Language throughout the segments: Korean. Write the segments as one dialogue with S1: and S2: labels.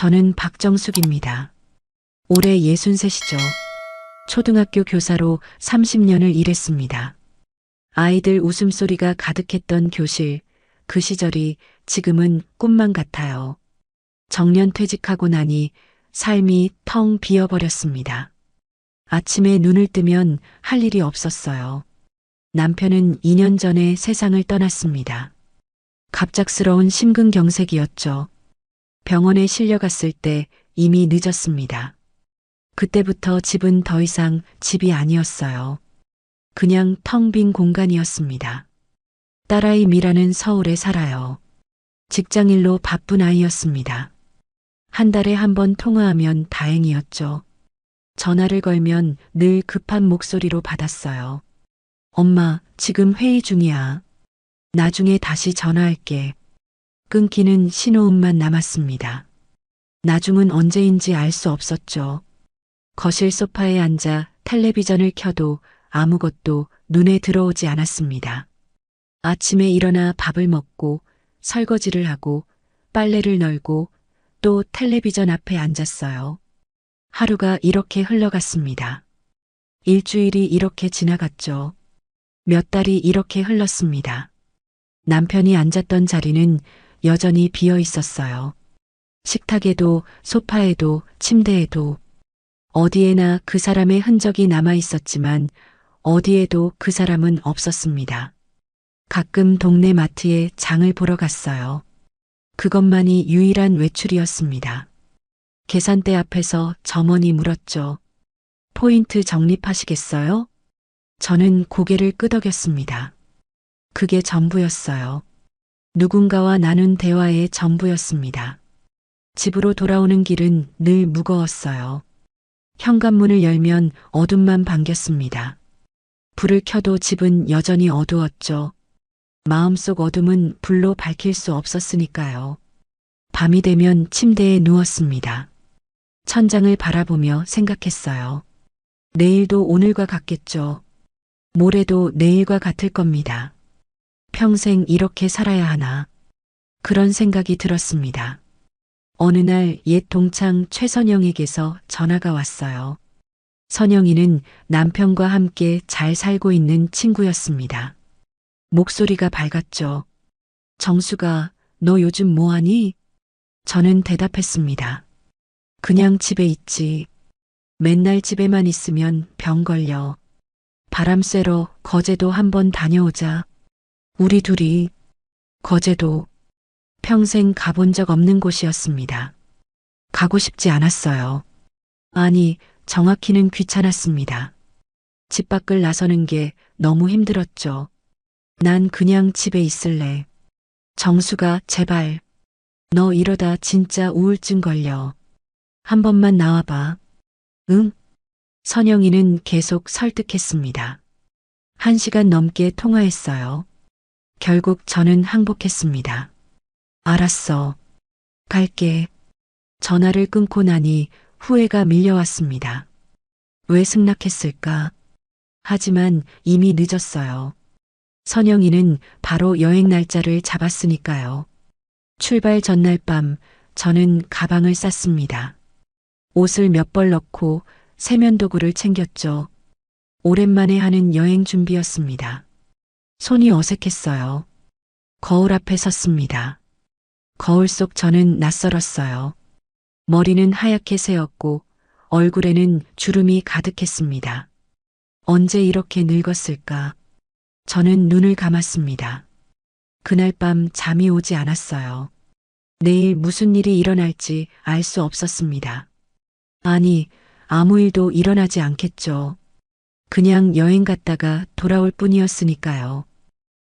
S1: 저는 박정숙입니다. 올해 63이죠. 초등학교 교사로 30년을 일했습니다. 아이들 웃음소리가 가득했던 교실, 그 시절이 지금은 꿈만 같아요. 정년 퇴직하고 나니 삶이 텅 비어버렸습니다. 아침에 눈을 뜨면 할 일이 없었어요. 남편은 2년 전에 세상을 떠났습니다. 갑작스러운 심근경색이었죠. 병원에 실려갔을 때 이미 늦었습니다. 그때부터 집은 더 이상 집이 아니었어요. 그냥 텅 빈 공간이었습니다. 딸아이 미라는 서울에 살아요. 직장일로 바쁜 아이였습니다. 한 달에 한 번 통화하면 다행이었죠. 전화를 걸면 늘 급한 목소리로 받았어요. 엄마, 지금 회의 중이야. 나중에 다시 전화할게. 끊기는 신호음만 남았습니다. 나중은 언제인지 알 수 없었죠. 거실 소파에 앉아 텔레비전을 켜도 아무것도 눈에 들어오지 않았습니다. 아침에 일어나 밥을 먹고 설거지를 하고 빨래를 널고 또 텔레비전 앞에 앉았어요. 하루가 이렇게 흘러갔습니다. 일주일이 이렇게 지나갔죠. 몇 달이 이렇게 흘렀습니다. 남편이 앉았던 자리는 여전히 비어 있었어요. 식탁에도 소파에도 침대에도 어디에나 그 사람의 흔적이 남아 있었지만 어디에도 그 사람은 없었습니다. 가끔 동네 마트에 장을 보러 갔어요. 그것만이 유일한 외출이었습니다. 계산대 앞에서 점원이 물었죠. 포인트 적립하시겠어요? 저는 고개를 끄덕였습니다. 그게 전부였어요. 누군가와 나눈 대화의 전부였습니다. 집으로 돌아오는 길은 늘 무거웠어요. 현관문을 열면 어둠만 반겼습니다. 불을 켜도 집은 여전히 어두웠죠. 마음속 어둠은 불로 밝힐 수 없었으니까요. 밤이 되면 침대에 누웠습니다. 천장을 바라보며 생각했어요. 내일도 오늘과 같겠죠. 모레도 내일과 같을 겁니다. 평생 이렇게 살아야 하나. 그런 생각이 들었습니다. 어느 날 옛 동창 최선영에게서 전화가 왔어요. 선영이는 남편과 함께 잘 살고 있는 친구였습니다. 목소리가 밝았죠. 정수가, 너 요즘 뭐하니? 저는 대답했습니다. 그냥 집에 있지. 맨날 집에만 있으면 병 걸려. 바람 쐬러 거제도 한번 다녀오자. 우리 둘이. 거제도. 평생 가본 적 없는 곳이었습니다. 가고 싶지 않았어요. 아니, 정확히는 귀찮았습니다. 집 밖을 나서는 게 너무 힘들었죠. 난 그냥 집에 있을래. 정수가 제발. 너 이러다 진짜 우울증 걸려. 한 번만 나와봐. 응? 선영이는 계속 설득했습니다. 1시간 넘게 통화했어요. 결국 저는 항복했습니다. 알았어. 갈게. 전화를 끊고 나니 후회가 밀려왔습니다. 왜 승낙했을까? 하지만 이미 늦었어요. 선영이는 바로 여행 날짜를 잡았으니까요. 출발 전날 밤 저는 가방을 쌌습니다. 옷을 몇 벌 넣고 세면도구를 챙겼죠. 오랜만에 하는 여행 준비였습니다. 손이 어색했어요. 거울 앞에 섰습니다. 거울 속 저는 낯설었어요. 머리는 하얗게 새었고 얼굴에는 주름이 가득했습니다. 언제 이렇게 늙었을까? 저는 눈을 감았습니다. 그날 밤 잠이 오지 않았어요. 내일 무슨 일이 일어날지 알 수 없었습니다. 아니, 아무 일도 일어나지 않겠죠. 그냥 여행 갔다가 돌아올 뿐이었으니까요.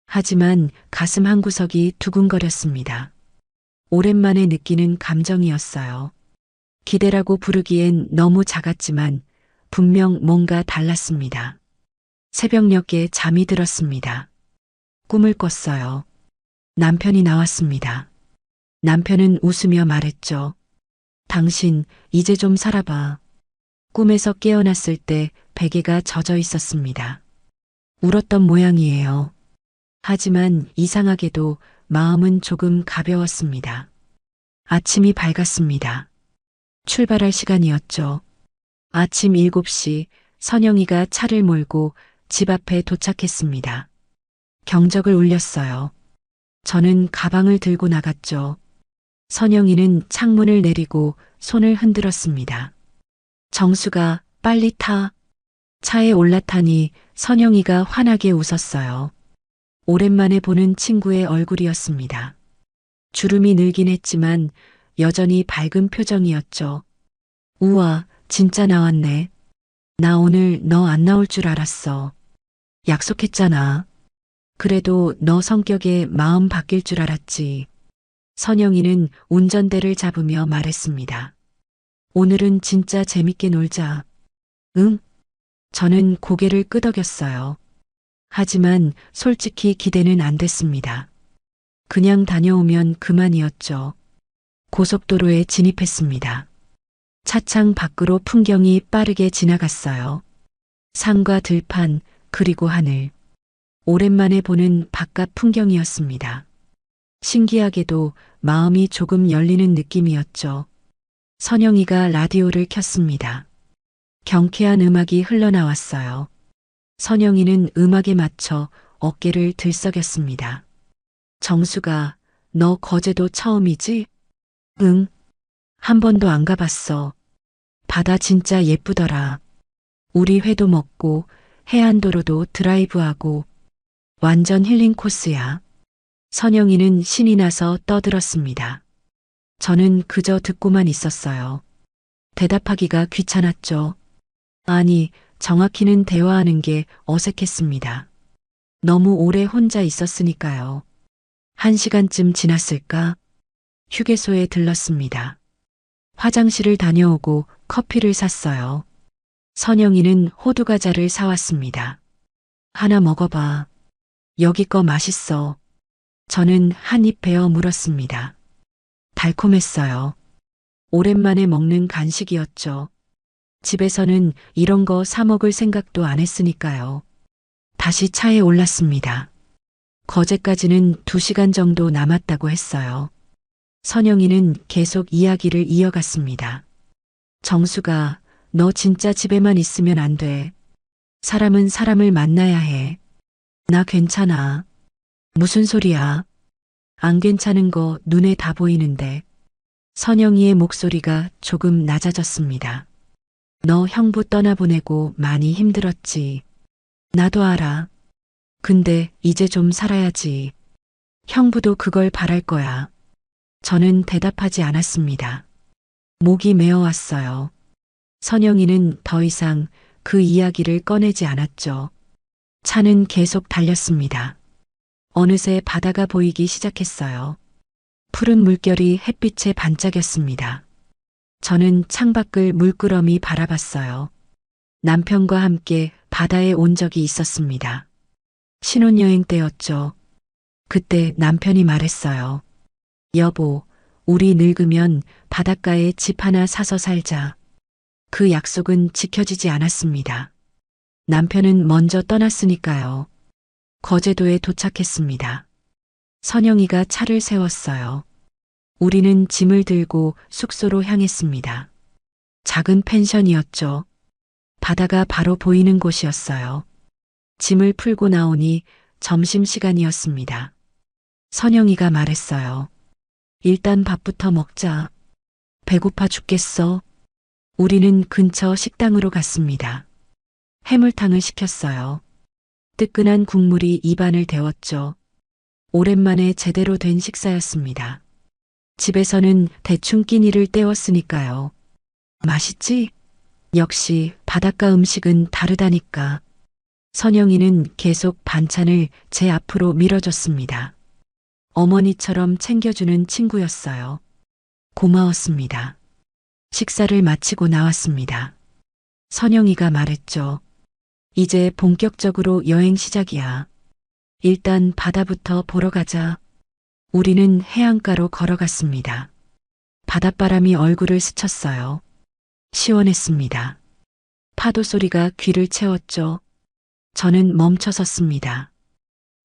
S1: 하지만 가슴 한구석이 두근거렸습니다. 오랜만에 느끼는 감정이었어요. 기대라고 부르기엔 너무 작았지만 분명 뭔가 달랐습니다. 새벽녘에 잠이 들었습니다. 꿈을 꿨어요. 남편이 나왔습니다. 남편은 웃으며 말했죠. 당신 이제 좀 살아봐. 꿈에서 깨어났을 때 베개가 젖어 있었습니다. 울었던 모양이에요. 하지만 이상하게도 마음은 조금 가벼웠습니다. 아침이 밝았습니다. 출발할 시간이었죠. 아침 7시 선영이가 차를 몰고 집 앞에 도착했습니다. 경적을 울렸어요. 저는 가방을 들고 나갔죠. 선영이는 창문을 내리고 손을 흔들었습니다. 정수가 빨리 타. 차에 올라타니 선영이가 환하게 웃었어요. 오랜만에 보는 친구의 얼굴이었습니다. 주름이 늘긴 했지만 여전히 밝은 표정이었죠. 우와, 진짜 나왔네. 나 오늘 너 안 나올 줄 알았어. 약속했잖아. 그래도 너 성격에 마음 바뀔 줄 알았지. 선영이는 운전대를 잡으며 말했습니다. 오늘은 진짜 재밌게 놀자. 응? 저는 고개를 끄덕였어요. 하지만 솔직히 기대는 안 됐습니다. 그냥 다녀오면 그만이었죠. 고속도로에 진입했습니다. 차창 밖으로 풍경이 빠르게 지나갔어요. 산과 들판, 그리고 하늘. 오랜만에 보는 바깥 풍경이었습니다. 신기하게도 마음이 조금 열리는 느낌이었죠. 선영이가 라디오를 켰습니다. 경쾌한 음악이 흘러나왔어요. 선영이는 음악에 맞춰 어깨를 들썩였습니다. 정수가, 너 거제도 처음이지? 응. 한 번도 안 가봤어. 바다 진짜 예쁘더라. 우리 회도 먹고 해안도로도 드라이브하고 완전 힐링 코스야. 선영이는 신이 나서 떠들었습니다. 저는 그저 듣고만 있었어요. 대답하기가 귀찮았죠. 아니, 정확히는 대화하는 게 어색했습니다. 너무 오래 혼자 있었으니까요. 1시간쯤 지났을까? 휴게소에 들렀습니다. 화장실을 다녀오고 커피를 샀어요. 선영이는 호두과자를 사왔습니다. 하나 먹어봐. 여기 거 맛있어. 저는 한 입 베어 물었습니다. 달콤했어요. 오랜만에 먹는 간식이었죠. 집에서는 이런 거 사 먹을 생각도 안 했으니까요. 다시 차에 올랐습니다. 거제까지는 2시간 정도 남았다고 했어요. 선영이는 계속 이야기를 이어갔습니다. 정수가, 너 진짜 집에만 있으면 안 돼. 사람은 사람을 만나야 해. 나 괜찮아. 무슨 소리야? 안 괜찮은 거 눈에 다 보이는데. 선영이의 목소리가 조금 낮아졌습니다. 너 형부 떠나보내고 많이 힘들었지. 나도 알아. 근데 이제 좀 살아야지. 형부도 그걸 바랄 거야. 저는 대답하지 않았습니다. 목이 메어왔어요. 선영이는 더 이상 그 이야기를 꺼내지 않았죠. 차는 계속 달렸습니다. 어느새 바다가 보이기 시작했어요. 푸른 물결이 햇빛에 반짝였습니다. 저는 창밖을 물끄러미 바라봤어요. 남편과 함께 바다에 온 적이 있었습니다. 신혼여행 때였죠. 그때 남편이 말했어요. 여보, 우리 늙으면 바닷가에 집 하나 사서 살자. 그 약속은 지켜지지 않았습니다. 남편은 먼저 떠났으니까요. 거제도에 도착했습니다. 선영이가 차를 세웠어요. 우리는 짐을 들고 숙소로 향했습니다. 작은 펜션이었죠. 바다가 바로 보이는 곳이었어요. 짐을 풀고 나오니 점심시간이었습니다. 선영이가 말했어요. 일단 밥부터 먹자. 배고파 죽겠어. 우리는 근처 식당으로 갔습니다. 해물탕을 시켰어요. 뜨끈한 국물이 입안을 데웠죠. 오랜만에 제대로 된 식사였습니다. 집에서는 대충 끼니를 때웠으니까요. 맛있지? 역시 바닷가 음식은 다르다니까. 선영이는 계속 반찬을 제 앞으로 밀어줬습니다. 어머니처럼 챙겨주는 친구였어요. 고마웠습니다. 식사를 마치고 나왔습니다. 선영이가 말했죠. 이제 본격적으로 여행 시작이야. 일단 바다부터 보러 가자. 우리는 해안가로 걸어갔습니다. 바닷바람이 얼굴을 스쳤어요. 시원했습니다. 파도 소리가 귀를 채웠죠. 저는 멈춰 섰습니다.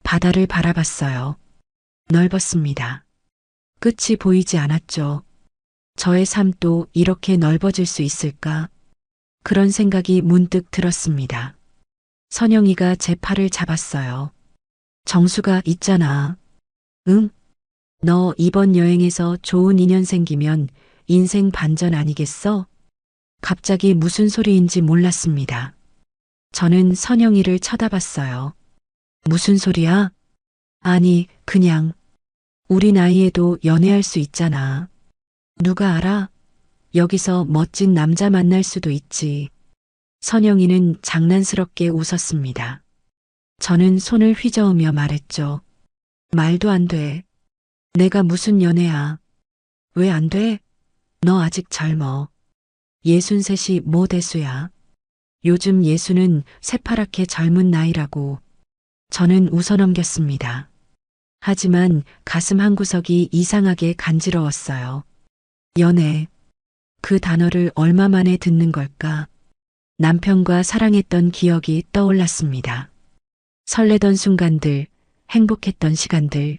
S1: 바다를 바라봤어요. 넓었습니다. 끝이 보이지 않았죠. 저의 삶도 이렇게 넓어질 수 있을까? 그런 생각이 문득 들었습니다. 선영이가 제 팔을 잡았어요. 정수가 있잖아. 응? 너 이번 여행에서 좋은 인연 생기면 인생 반전 아니겠어? 갑자기 무슨 소리인지 몰랐습니다. 저는 선영이를 쳐다봤어요. 무슨 소리야? 아니, 그냥 우리 나이에도 연애할 수 있잖아. 누가 알아? 여기서 멋진 남자 만날 수도 있지. 선영이는 장난스럽게 웃었습니다. 저는 손을 휘저으며 말했죠. 말도 안 돼. 내가 무슨 연애야. 왜 안 돼? 너 아직 젊어. 63이 뭐 대수야. 요즘 예수는 새파랗게 젊은 나이라고. 저는 웃어넘겼습니다. 하지만 가슴 한구석이 이상하게 간지러웠어요. 연애. 그 단어를 얼마 만에 듣는 걸까? 남편과 사랑했던 기억이 떠올랐습니다. 설레던 순간들, 행복했던 시간들.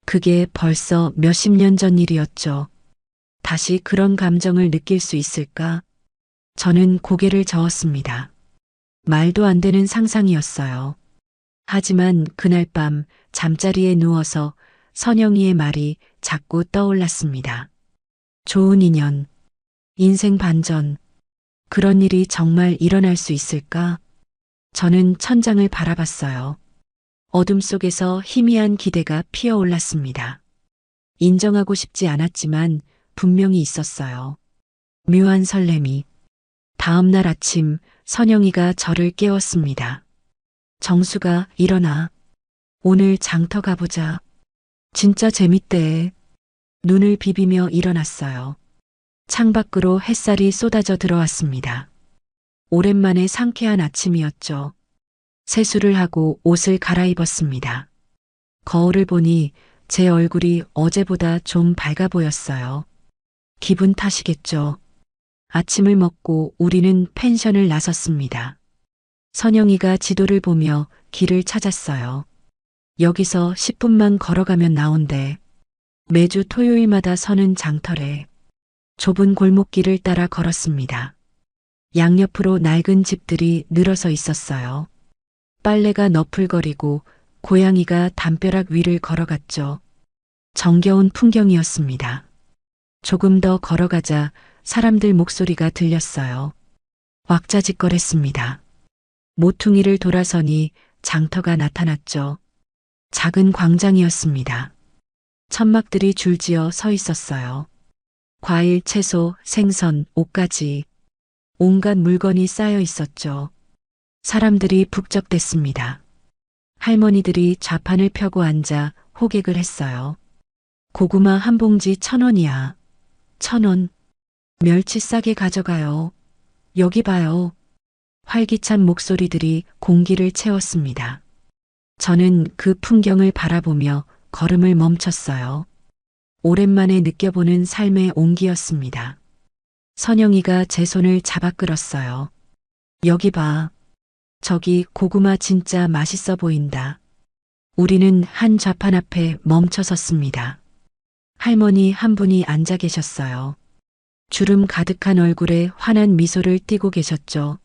S1: 그게 벌써 몇십 년 전 일이었죠. 다시 그런 감정을 느낄 수 있을까? 저는 고개를 저었습니다. 말도 안 되는 상상이었어요. 하지만 그날 밤 잠자리에 누워서 선영이의 말이 자꾸 떠올랐습니다. 좋은 인연, 인생 반전, 그런 일이 정말 일어날 수 있을까? 저는 천장을 바라봤어요. 어둠 속에서 희미한 기대가 피어올랐습니다. 인정하고 싶지 않았지만 분명히 있었어요. 묘한 설렘이. 다음 날 아침 선영이가 저를 깨웠습니다. 정수가 일어나. 오늘 장터 가보자. 진짜 재밌대. 눈을 비비며 일어났어요. 창밖으로 햇살이 쏟아져 들어왔습니다. 오랜만에 상쾌한 아침이었죠. 세수를 하고 옷을 갈아입었습니다. 거울을 보니 제 얼굴이 어제보다 좀 밝아 보였어요. 기분 탓이겠죠. 아침을 먹고 우리는 펜션을 나섰습니다. 선영이가 지도를 보며 길을 찾았어요. 여기서 10분만 걸어가면 나온대. 매주 토요일마다 서는 장터래. 좁은 골목길을 따라 걸었습니다. 양옆으로 낡은 집들이 늘어서 있었어요. 빨래가 너풀거리고 고양이가 담벼락 위를 걸어갔죠. 정겨운 풍경이었습니다. 조금 더 걸어가자 사람들 목소리가 들렸어요. 왁자지껄했습니다. 모퉁이를 돌아서니 장터가 나타났죠. 작은 광장이었습니다. 천막들이 줄지어 서 있었어요. 과일, 채소, 생선, 옷까지 온갖 물건이 쌓여 있었죠. 사람들이 북적댔습니다. 할머니들이 좌판을 펴고 앉아 호객을 했어요. 고구마 한 봉지 1,000원이야. 1,000원. 멸치 싸게 가져가요. 여기 봐요. 활기찬 목소리들이 공기를 채웠습니다. 저는 그 풍경을 바라보며 걸음을 멈췄어요. 오랜만에 느껴보는 삶의 온기였습니다. 선영이가 제 손을 잡아 끌었어요. 여기 봐. 저기 고구마 진짜 맛있어 보인다. 우리는 한 좌판 앞에 멈춰 섰습니다. 할머니 한 분이 앉아 계셨어요. 주름 가득한 얼굴에 환한 미소를 띠고 계셨죠.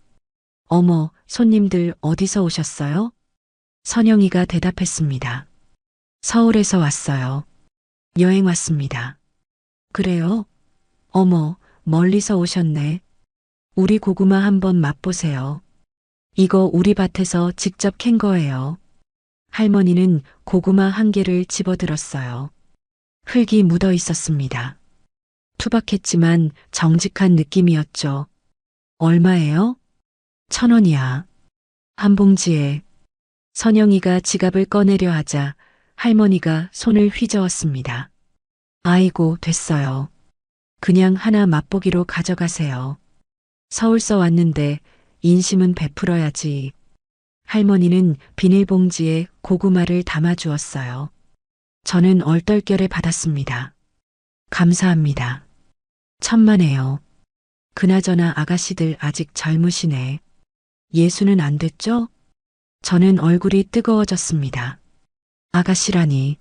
S1: 어머, 손님들 어디서 오셨어요? 선영이가 대답했습니다. 서울에서 왔어요. 여행 왔습니다. 그래요? 어머, 멀리서 오셨네. 우리 고구마 한번 맛보세요. 이거 우리 밭에서 직접 캔 거예요. 할머니는 고구마 한 개를 집어들었어요. 흙이 묻어 있었습니다. 투박했지만 정직한 느낌이었죠. 얼마예요? 1,000원이야. 한 봉지에. 선영이가 지갑을 꺼내려 하자 할머니가 손을 휘저었습니다. 아이고, 됐어요. 그냥 하나 맛보기로 가져가세요. 서울서 왔는데 인심은 베풀어야지. 할머니는 비닐봉지에 고구마를 담아주었어요. 저는 얼떨결에 받았습니다. 감사합니다. 천만에요. 그나저나 아가씨들 아직 젊으시네. 예수는 안 됐죠? 저는 얼굴이 뜨거워졌습니다. 아가씨라니.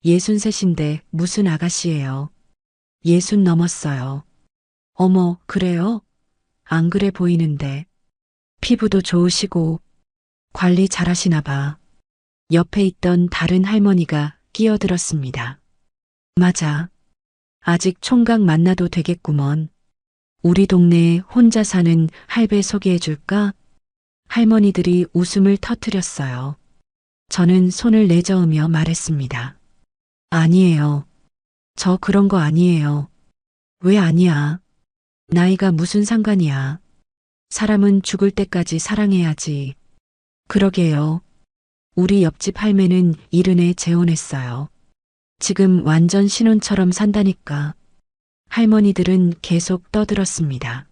S1: 63인데 무슨 아가씨예요. 60 넘었어요. 어머, 그래요? 안 그래 보이는데. 피부도 좋으시고 관리 잘하시나 봐. 옆에 있던 다른 할머니가 끼어들었습니다. 맞아. 아직 총각 만나도 되겠구먼. 우리 동네에 혼자 사는 할배 소개해 줄까? 할머니들이 웃음을 터뜨렸어요. 저는 손을 내저으며 말했습니다. 아니에요. 저 그런 거 아니에요. 왜 아니야? 나이가 무슨 상관이야. 사람은 죽을 때까지 사랑해야지. 그러게요. 우리 옆집 할매는 이른에 재혼했어요. 지금 완전 신혼처럼 산다니까. 할머니들은 계속 떠들었습니다.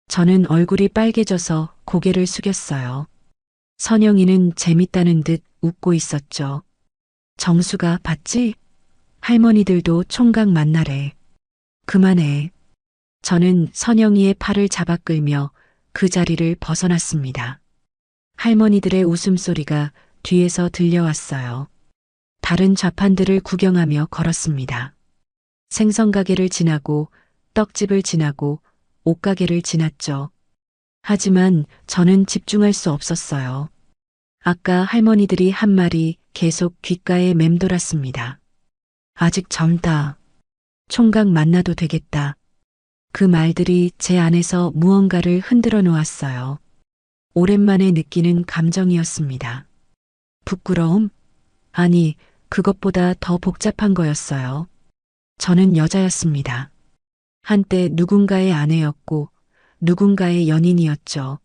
S1: 저는 얼굴이 빨개져서 고개를 숙였어요. 선영이는 재밌다는 듯 웃고 있었죠. 정수가 봤지? 할머니들도 총각 만나래. 그만해. 저는 선영이의 팔을 잡아 끌며 그 자리를 벗어났습니다. 할머니들의 웃음소리가 뒤에서 들려왔어요. 다른 좌판들을 구경하며 걸었습니다. 생선가게를 지나고 떡집을 지나고 옷가게를 지났죠. 하지만 저는 집중할 수 없었어요. 아까 할머니들이 한 말이 계속 귓가에 맴돌았습니다. 아직 젊다. 총각 만나도 되겠다. 그 말들이 제 안에서 무언가를 흔들어 놓았어요. 오랜만에 느끼는 감정이었습니다. 부끄러움? 아니, 그것보다 더 복잡한 거였어요. 저는 여자였습니다. 한때 누군가의 아내였고 누군가의 연인이었죠.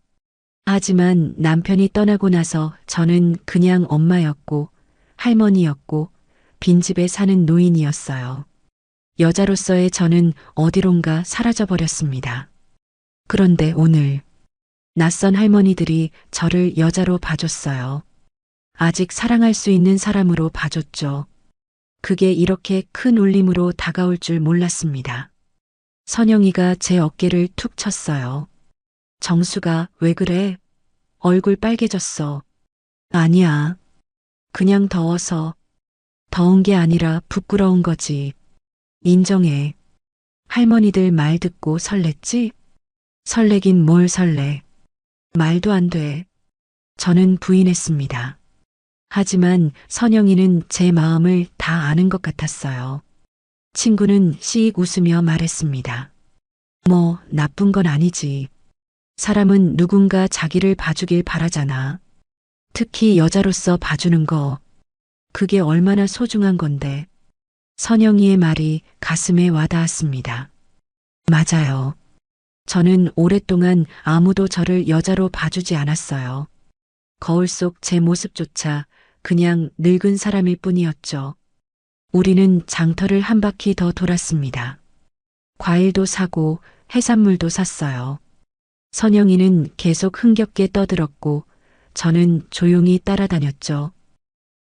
S1: 하지만 남편이 떠나고 나서 저는 그냥 엄마였고 할머니였고 빈집에 사는 노인이었어요. 여자로서의 저는 어디론가 사라져버렸습니다. 그런데 오늘 낯선 할머니들이 저를 여자로 봐줬어요. 아직 사랑할 수 있는 사람으로 봐줬죠. 그게 이렇게 큰 울림으로 다가올 줄 몰랐습니다. 선영이가 제 어깨를 툭 쳤어요. 정수가 왜 그래? 얼굴 빨개졌어. 아니야. 그냥 더워서. 더운 게 아니라 부끄러운 거지. 인정해. 할머니들 말 듣고 설렜지? 설레긴 뭘 설레. 말도 안 돼. 저는 부인했습니다. 하지만 선영이는 제 마음을 다 아는 것 같았어요. 친구는 씩 웃으며 말했습니다. 뭐, 나쁜 건 아니지. 사람은 누군가 자기를 봐주길 바라잖아. 특히 여자로서 봐주는 거. 그게 얼마나 소중한 건데. 선영이의 말이 가슴에 와닿았습니다. 맞아요. 저는 오랫동안 아무도 저를 여자로 봐주지 않았어요. 거울 속 제 모습조차 그냥 늙은 사람일 뿐이었죠. 우리는 장터를 한 바퀴 더 돌았습니다. 과일도 사고 해산물도 샀어요. 선영이는 계속 흥겹게 떠들었고 저는 조용히 따라다녔죠.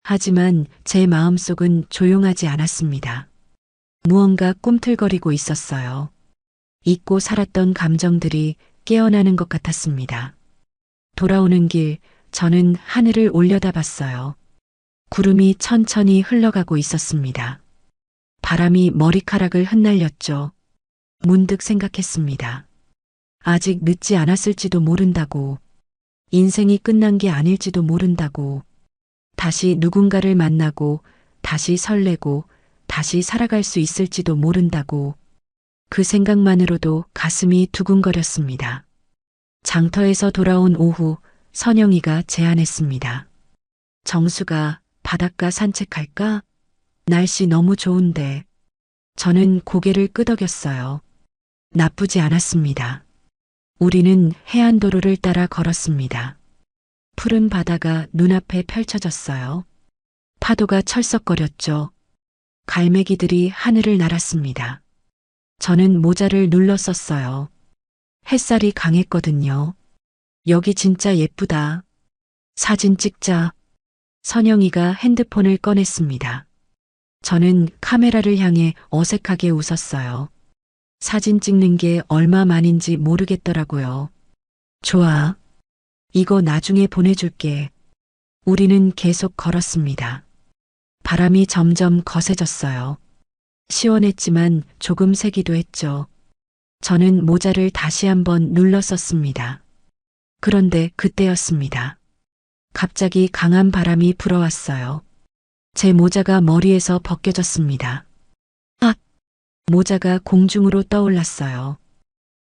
S1: 하지만 제 마음속은 조용하지 않았습니다. 무언가 꿈틀거리고 있었어요. 잊고 살았던 감정들이 깨어나는 것 같았습니다. 돌아오는 길 저는 하늘을 올려다봤어요. 구름이 천천히 흘러가고 있었습니다. 바람이 머리카락을 흩날렸죠. 문득 생각했습니다. 아직 늦지 않았을지도 모른다고. 인생이 끝난 게 아닐지도 모른다고. 다시 누군가를 만나고 다시 설레고 다시 살아갈 수 있을지도 모른다고. 그 생각만으로도 가슴이 두근거렸습니다. 장터에서 돌아온 오후 선영이가 제안했습니다. 정수가 바닷가 산책할까? 날씨 너무 좋은데. 저는 고개를 끄덕였어요. 나쁘지 않았습니다. 우리는 해안도로를 따라 걸었습니다. 푸른 바다가 눈앞에 펼쳐졌어요. 파도가 철썩거렸죠. 갈매기들이 하늘을 날았습니다. 저는 모자를 눌러 썼어요. 햇살이 강했거든요. 여기 진짜 예쁘다. 사진 찍자. 선영이가 핸드폰을 꺼냈습니다. 저는 카메라를 향해 어색하게 웃었어요. 사진 찍는 게 얼마만인지 모르겠더라고요. 좋아. 이거 나중에 보내줄게. 우리는 계속 걸었습니다. 바람이 점점 거세졌어요. 시원했지만 조금 세기도 했죠. 저는 모자를 다시 한번 눌러 썼습니다. 그런데 그때였습니다. 갑자기 강한 바람이 불어왔어요. 제 모자가 머리에서 벗겨졌습니다. 아! 모자가 공중으로 떠올랐어요.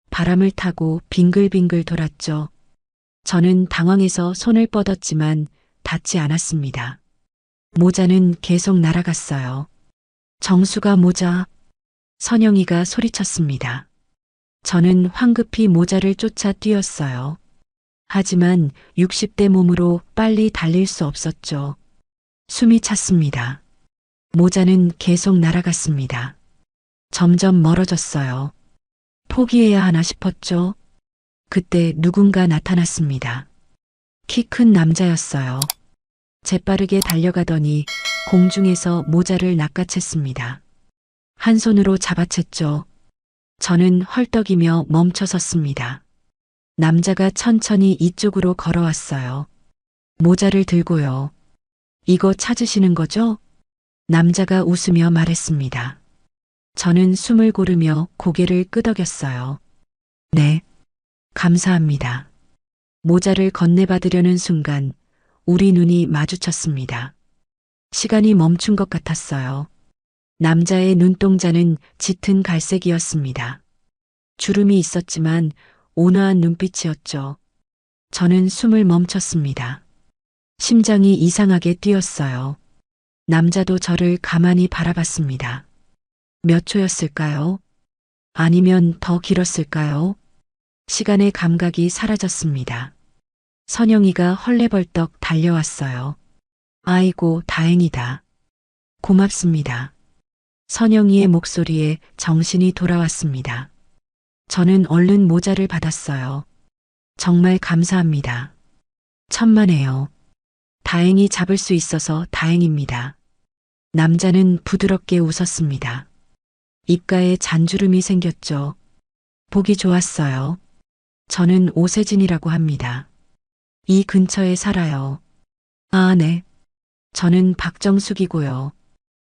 S1: 바람을 타고 빙글빙글 돌았죠. 저는 당황해서 손을 뻗었지만 닿지 않았습니다. 모자는 계속 날아갔어요. 정수가 모자. 선영이가 소리쳤습니다. 저는 황급히 모자를 쫓아 뛰었어요. 하지만 60대 몸으로 빨리 달릴 수 없었죠. 숨이 찼습니다. 모자는 계속 날아갔습니다. 점점 멀어졌어요. 포기해야 하나 싶었죠. 그때 누군가 나타났습니다. 키 큰 남자였어요. 재빠르게 달려가더니 공중에서 모자를 낚아챘습니다. 한 손으로 잡아챘죠. 저는 헐떡이며 멈춰 섰습니다. 남자가 천천히 이쪽으로 걸어왔어요. 모자를 들고요. 이거 찾으시는 거죠? 남자가 웃으며 말했습니다. 저는 숨을 고르며 고개를 끄덕였어요. 네, 감사합니다. 모자를 건네받으려는 순간 우리 눈이 마주쳤습니다. 시간이 멈춘 것 같았어요. 남자의 눈동자는 짙은 갈색이었습니다. 주름이 있었지만 온화한 눈빛이었죠. 저는 숨을 멈췄습니다. 심장이 이상하게 뛰었어요. 남자도 저를 가만히 바라봤습니다. 몇 초였을까요? 아니면 더 길었을까요? 시간의 감각이 사라졌습니다. 선영이가 헐레벌떡 달려왔어요. 아이고, 다행이다. 고맙습니다. 선영이의 목소리에 정신이 돌아왔습니다. 저는 얼른 모자를 받았어요. 정말 감사합니다. 천만에요. 다행히 잡을 수 있어서 다행입니다. 남자는 부드럽게 웃었습니다. 입가에 잔주름이 생겼죠. 보기 좋았어요. 저는 오세진이라고 합니다. 이 근처에 살아요. 아, 네. 저는 박정숙이고요.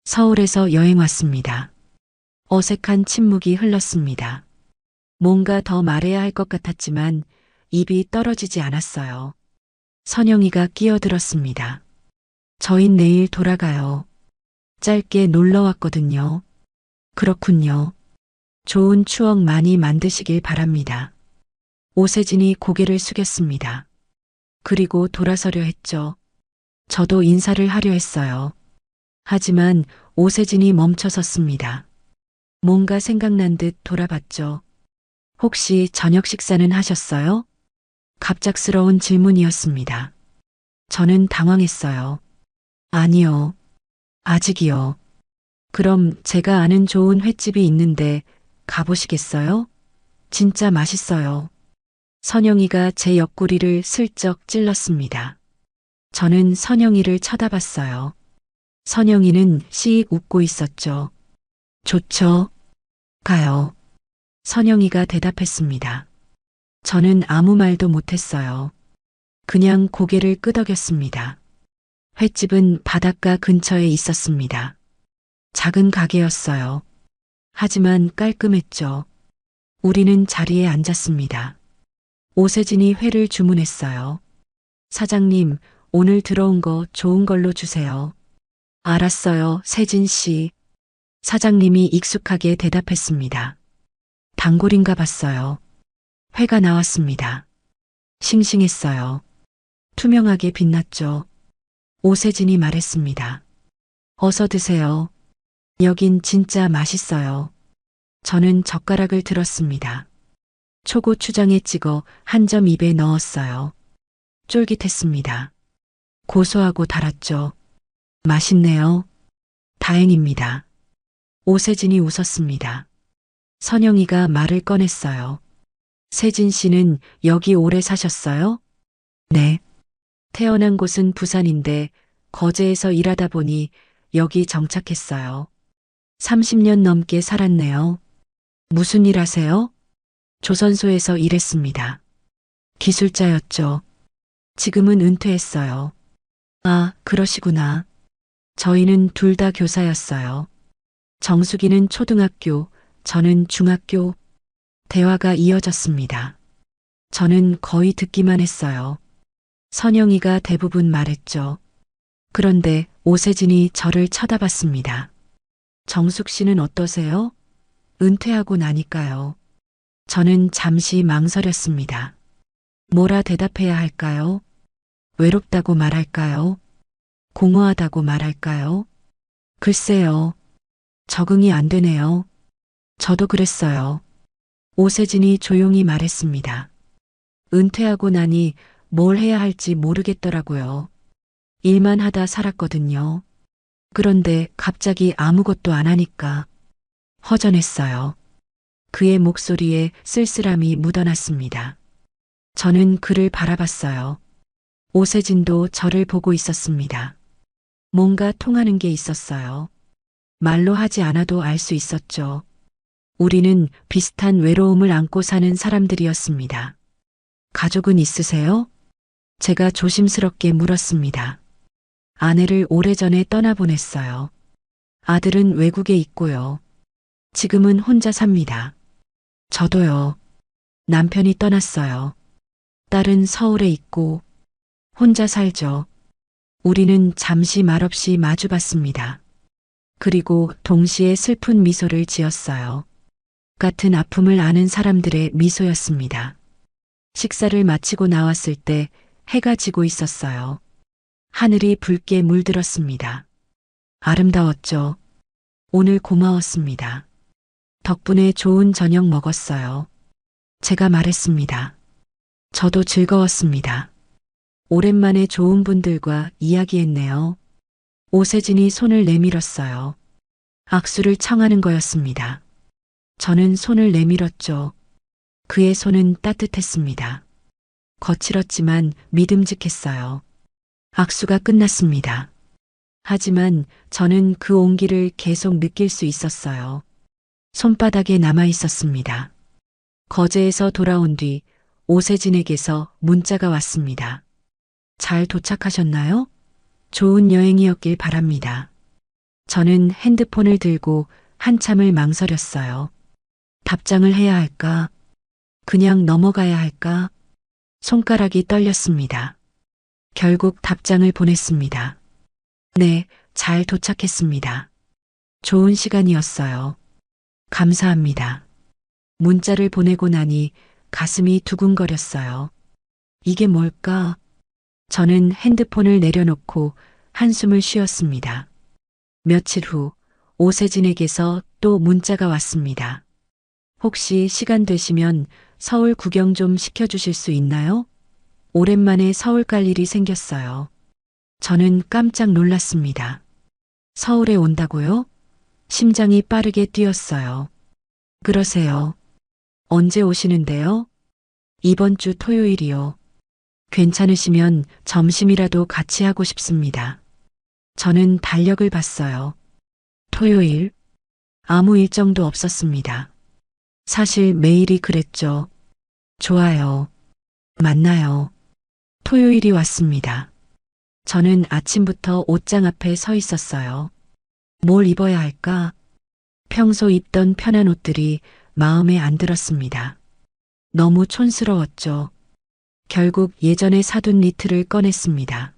S1: 서울에서 여행 왔습니다. 어색한 침묵이 흘렀습니다. 뭔가 더 말해야 할 것 같았지만 입이 떨어지지 않았어요. 선영이가 끼어들었습니다. 저흰 내일 돌아가요. 짧게 놀러 왔거든요. 그렇군요. 좋은 추억 많이 만드시길 바랍니다. 오세진이 고개를 숙였습니다. 그리고 돌아서려 했죠. 저도 인사를 하려 했어요. 하지만 오세진이 멈춰섰습니다. 뭔가 생각난 듯 돌아봤죠. 혹시 저녁 식사는 하셨어요? 갑작스러운 질문이었습니다. 저는 당황했어요. 아니요. 아직이요. 그럼 제가 아는 좋은 횟집이 있는데 가보시겠어요? 진짜 맛있어요. 선영이가 제 옆구리를 슬쩍 찔렀습니다. 저는 선영이를 쳐다봤어요. 선영이는 씩 웃고 있었죠. 좋죠. 가요. 선영이가 대답했습니다. 저는 아무 말도 못했어요. 그냥 고개를 끄덕였습니다. 횟집은 바닷가 근처에 있었습니다. 작은 가게였어요. 하지만 깔끔했죠. 우리는 자리에 앉았습니다. 오세진이 회를 주문했어요. 사장님, 오늘 들어온 거 좋은 걸로 주세요. 알았어요, 세진 씨. 사장님이 익숙하게 대답했습니다. 단골인가 봤어요. 회가 나왔습니다. 싱싱했어요. 투명하게 빛났죠. 오세진이 말했습니다. 어서 드세요. 여긴 진짜 맛있어요. 저는 젓가락을 들었습니다. 초고추장에 찍어 한 점 입에 넣었어요. 쫄깃했습니다. 고소하고 달았죠. 맛있네요. 다행입니다. 오세진이 웃었습니다. 선영이가 말을 꺼냈어요. 세진 씨는 여기 오래 사셨어요? 네. 태어난 곳은 부산인데 거제에서 일하다 보니 여기 정착했어요. 30년 넘게 살았네요. 무슨 일 하세요? 조선소에서 일했습니다. 기술자였죠. 지금은 은퇴했어요. 아, 그러시구나. 저희는 둘 다 교사였어요. 정수기는 초등학교, 저는 중학교. 대화가 이어졌습니다. 저는 거의 듣기만 했어요. 선영이가 대부분 말했죠. 그런데 오세진이 저를 쳐다봤습니다. 정숙 씨는 어떠세요? 은퇴하고 나니까요. 저는 잠시 망설였습니다. 뭐라 대답해야 할까요? 외롭다고 말할까요? 공허하다고 말할까요? 글쎄요. 적응이 안 되네요. 저도 그랬어요. 오세진이 조용히 말했습니다. 은퇴하고 나니 뭘 해야 할지 모르겠더라고요. 일만 하다 살았거든요. 그런데 갑자기 아무것도 안 하니까 허전했어요. 그의 목소리에 쓸쓸함이 묻어났습니다. 저는 그를 바라봤어요. 오세진도 저를 보고 있었습니다. 뭔가 통하는 게 있었어요. 말로 하지 않아도 알 수 있었죠. 우리는 비슷한 외로움을 안고 사는 사람들이었습니다. 가족은 있으세요? 제가 조심스럽게 물었습니다. 아내를 오래전에 떠나보냈어요. 아들은 외국에 있고요. 지금은 혼자 삽니다. 저도요. 남편이 떠났어요. 딸은 서울에 있고 혼자 살죠. 우리는 잠시 말없이 마주봤습니다. 그리고 동시에 슬픈 미소를 지었어요. 같은 아픔을 아는 사람들의 미소였습니다. 식사를 마치고 나왔을 때 해가 지고 있었어요. 하늘이 붉게 물들었습니다. 아름다웠죠. 오늘 고마웠습니다. 덕분에 좋은 저녁 먹었어요. 제가 말했습니다. 저도 즐거웠습니다. 오랜만에 좋은 분들과 이야기했네요. 오세진이 손을 내밀었어요. 악수를 청하는 거였습니다. 저는 손을 내밀었죠. 그의 손은 따뜻했습니다. 거칠었지만 믿음직했어요. 악수가 끝났습니다. 하지만 저는 그 온기를 계속 느낄 수 있었어요. 손바닥에 남아 있었습니다. 거제에서 돌아온 뒤 오세진에게서 문자가 왔습니다. 잘 도착하셨나요? 좋은 여행이었길 바랍니다. 저는 핸드폰을 들고 한참을 망설였어요. 답장을 해야 할까? 그냥 넘어가야 할까? 손가락이 떨렸습니다. 결국 답장을 보냈습니다. 네, 잘 도착했습니다. 좋은 시간이었어요. 감사합니다. 문자를 보내고 나니 가슴이 두근거렸어요. 이게 뭘까? 저는 핸드폰을 내려놓고 한숨을 쉬었습니다. 며칠 후 오세진에게서 또 문자가 왔습니다. 혹시 시간 되시면 서울 구경 좀 시켜주실 수 있나요? 오랜만에 서울 갈 일이 생겼어요. 저는 깜짝 놀랐습니다. 서울에 온다고요? 심장이 빠르게 뛰었어요. 그러세요. 언제 오시는데요? 이번 주 토요일이요. 괜찮으시면 점심이라도 같이 하고 싶습니다. 저는 달력을 봤어요. 토요일? 아무 일정도 없었습니다. 사실 매일이 그랬죠. 좋아요. 만나요. 토요일이 왔습니다. 저는 아침부터 옷장 앞에 서 있었어요. 뭘 입어야 할까? 평소 입던 편한 옷들이 마음에 안 들었습니다. 너무 촌스러웠죠. 결국 예전에 사둔 니트를 꺼냈습니다.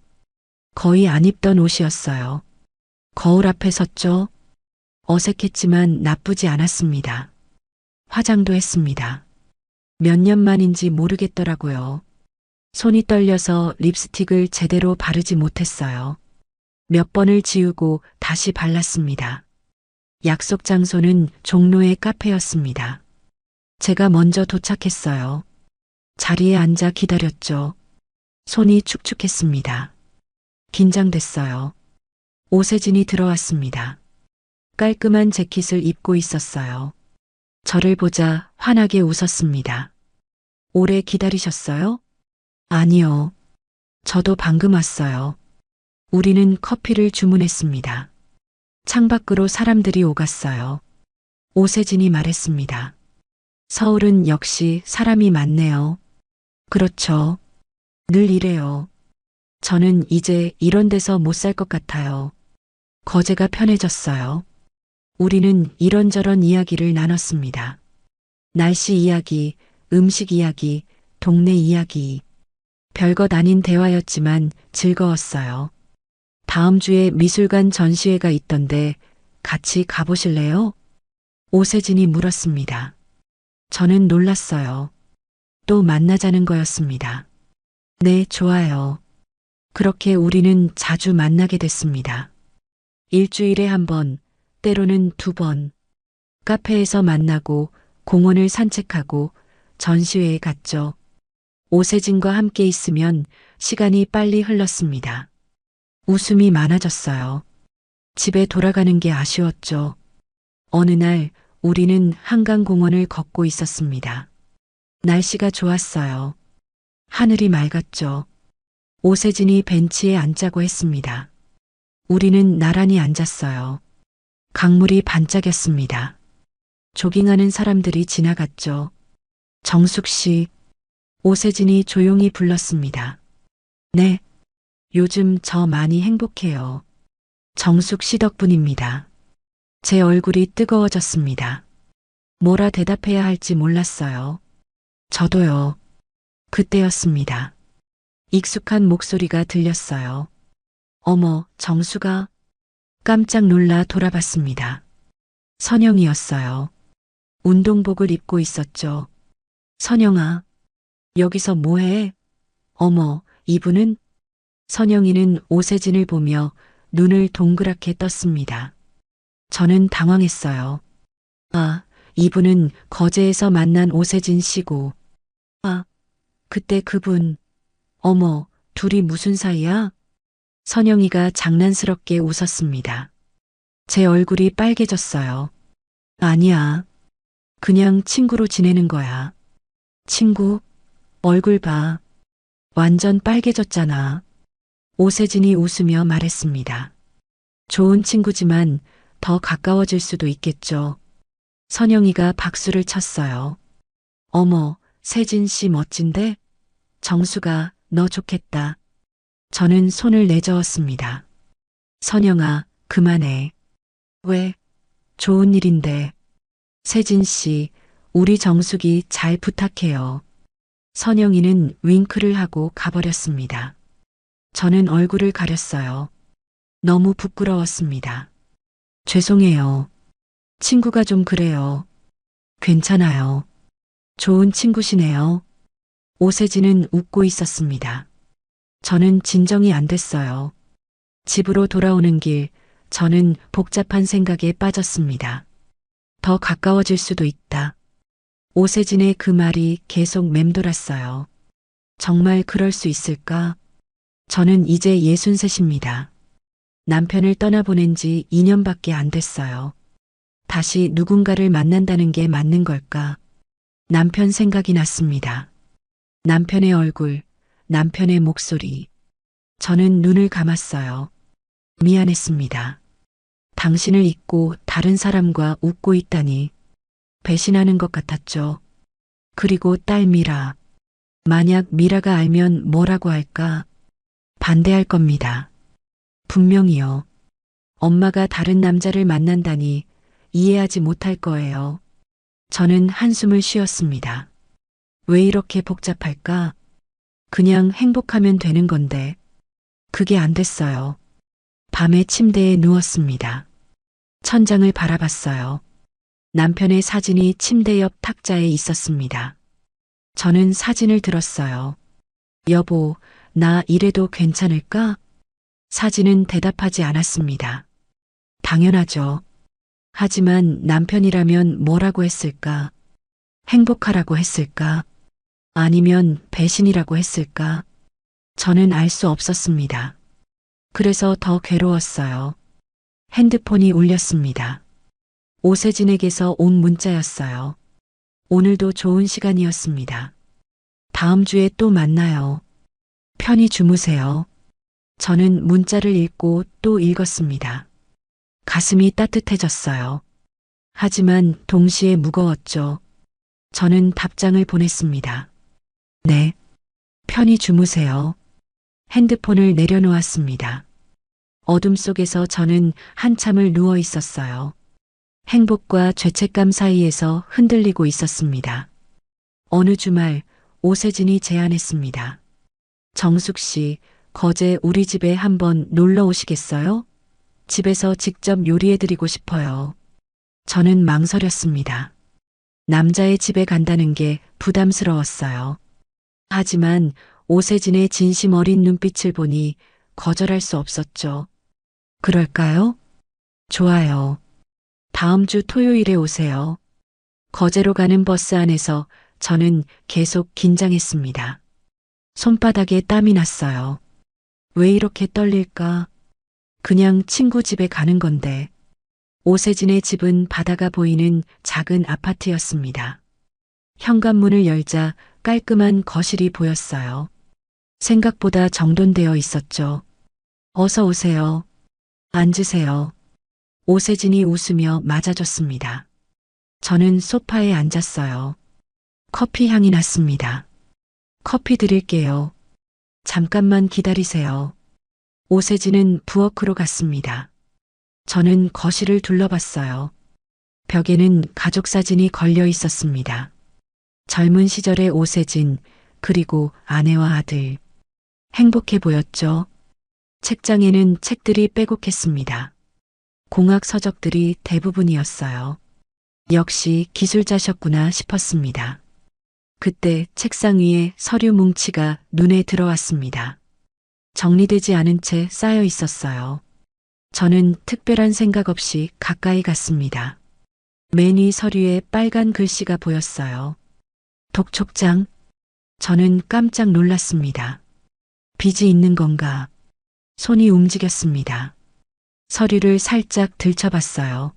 S1: 거의 안 입던 옷이었어요. 거울 앞에 섰죠. 어색했지만 나쁘지 않았습니다. 화장도 했습니다. 몇 년 만인지 모르겠더라고요. 손이 떨려서 립스틱을 제대로 바르지 못했어요. 몇 번을 지우고 다시 발랐습니다. 약속 장소는 종로의 카페였습니다. 제가 먼저 도착했어요. 자리에 앉아 기다렸죠. 손이 축축했습니다. 긴장됐어요. 오세진이 들어왔습니다. 깔끔한 재킷을 입고 있었어요. 저를 보자 환하게 웃었습니다. 오래 기다리셨어요? 아니요. 저도 방금 왔어요. 우리는 커피를 주문했습니다. 창밖으로 사람들이 오갔어요. 오세진이 말했습니다. 서울은 역시 사람이 많네요. 그렇죠. 늘 이래요. 저는 이제 이런 데서 못 살 것 같아요. 거제가 편해졌어요. 우리는 이런저런 이야기를 나눴습니다. 날씨 이야기, 음식 이야기, 동네 이야기. 별것 아닌 대화였지만 즐거웠어요. 다음 주에 미술관 전시회가 있던데 같이 가보실래요? 오세진이 물었습니다. 저는 놀랐어요. 또 만나자는 거였습니다. 네, 좋아요. 그렇게 우리는 자주 만나게 됐습니다. 일주일에 한 번, 때로는 두 번. 카페에서 만나고 공원을 산책하고 전시회에 갔죠. 오세진과 함께 있으면 시간이 빨리 흘렀습니다. 웃음이 많아졌어요. 집에 돌아가는 게 아쉬웠죠. 어느 날 우리는 한강공원을 걷고 있었습니다. 날씨가 좋았어요. 하늘이 맑았죠. 오세진이 벤치에 앉자고 했습니다. 우리는 나란히 앉았어요. 강물이 반짝였습니다. 조깅하는 사람들이 지나갔죠. 정숙 씨, 오세진이 조용히 불렀습니다. 네, 요즘 저 많이 행복해요. 정숙 씨 덕분입니다. 제 얼굴이 뜨거워졌습니다. 뭐라 대답해야 할지 몰랐어요. 저도요. 그때였습니다. 익숙한 목소리가 들렸어요. 어머, 정수가. 깜짝 놀라 돌아봤습니다. 선영이었어요. 운동복을 입고 있었죠. 선영아, 여기서 뭐해? 어머, 이분은? 선영이는 오세진을 보며 눈을 동그랗게 떴습니다. 저는 당황했어요. 아, 이분은 거제에서 만난 오세진 씨고. 아, 그때 그분. 어머, 둘이 무슨 사이야? 선영이가 장난스럽게 웃었습니다. 제 얼굴이 빨개졌어요. 아니야. 그냥 친구로 지내는 거야. 친구? 얼굴 봐. 완전 빨개졌잖아. 오세진이 웃으며 말했습니다. 좋은 친구지만 더 가까워질 수도 있겠죠. 선영이가 박수를 쳤어요. 어머, 세진 씨 멋진데? 정수가 너 좋겠다. 저는 손을 내저었습니다. 선영아, 그만해. 왜? 좋은 일인데. 세진 씨, 우리 정숙이 잘 부탁해요. 선영이는 윙크를 하고 가버렸습니다. 저는 얼굴을 가렸어요. 너무 부끄러웠습니다. 죄송해요. 친구가 좀 그래요. 괜찮아요. 좋은 친구시네요. 오세진은 웃고 있었습니다. 저는 진정이 안 됐어요. 집으로 돌아오는 길, 저는 복잡한 생각에 빠졌습니다. 더 가까워질 수도 있다. 오세진의 그 말이 계속 맴돌았어요. 정말 그럴 수 있을까? 저는 이제 63입니다. 남편을 떠나보낸 지 2년밖에 안 됐어요. 다시 누군가를 만난다는 게 맞는 걸까? 남편 생각이 났습니다. 남편의 얼굴, 남편의 목소리. 저는 눈을 감았어요. 미안했습니다. 당신을 잊고 다른 사람과 웃고 있다니 배신하는 것 같았죠. 그리고 딸 미라. 만약 미라가 알면 뭐라고 할까? 반대할 겁니다. 분명히요. 엄마가 다른 남자를 만난다니 이해하지 못할 거예요. 저는 한숨을 쉬었습니다. 왜 이렇게 복잡할까? 그냥 행복하면 되는 건데. 그게 안 됐어요. 밤에 침대에 누웠습니다. 천장을 바라봤어요. 남편의 사진이 침대 옆 탁자에 있었습니다. 저는 사진을 들었어요. 여보, 나 이래도 괜찮을까? 사진은 대답하지 않았습니다. 당연하죠. 하지만 남편이라면 뭐라고 했을까? 행복하라고 했을까? 아니면 배신이라고 했을까? 저는 알 수 없었습니다. 그래서 더 괴로웠어요. 핸드폰이 울렸습니다. 오세진에게서 온 문자였어요. 오늘도 좋은 시간이었습니다. 다음 주에 또 만나요. 편히 주무세요. 저는 문자를 읽고 또 읽었습니다. 가슴이 따뜻해졌어요. 하지만 동시에 무거웠죠. 저는 답장을 보냈습니다. 네. 편히 주무세요. 핸드폰을 내려놓았습니다. 어둠 속에서 저는 한참을 누워 있었어요. 행복과 죄책감 사이에서 흔들리고 있었습니다. 어느 주말 오세진이 제안했습니다. 정숙 씨, 거제 우리 집에 한번 놀러 오시겠어요? 집에서 직접 요리해드리고 싶어요. 저는 망설였습니다. 남자의 집에 간다는 게 부담스러웠어요. 하지만 오세진의 진심 어린 눈빛을 보니 거절할 수 없었죠. 그럴까요? 좋아요. 다음 주 토요일에 오세요. 거제로 가는 버스 안에서 저는 계속 긴장했습니다. 손바닥에 땀이 났어요. 왜 이렇게 떨릴까? 그냥 친구 집에 가는 건데. 오세진의 집은 바다가 보이는 작은 아파트였습니다. 현관문을 열자 깔끔한 거실이 보였어요. 생각보다 정돈되어 있었죠. 어서 오세요. 앉으세요. 오세진이 웃으며 맞아줬습니다. 저는 소파에 앉았어요. 커피 향이 났습니다. 커피 드릴게요. 잠깐만 기다리세요. 오세진은 부엌으로 갔습니다. 저는 거실을 둘러봤어요. 벽에는 가족 사진이 걸려 있었습니다. 젊은 시절의 오세진, 그리고 아내와 아들. 행복해 보였죠. 책장에는 책들이 빼곡했습니다. 공학 서적들이 대부분이었어요. 역시 기술자셨구나 싶었습니다. 그때 책상 위에 서류 뭉치가 눈에 들어왔습니다. 정리되지 않은 채 쌓여 있었어요. 저는 특별한 생각 없이 가까이 갔습니다. 맨 위 서류에 빨간 글씨가 보였어요. 독촉장. 저는 깜짝 놀랐습니다. 빚이 있는 건가? 손이 움직였습니다. 서류를 살짝 들춰봤어요.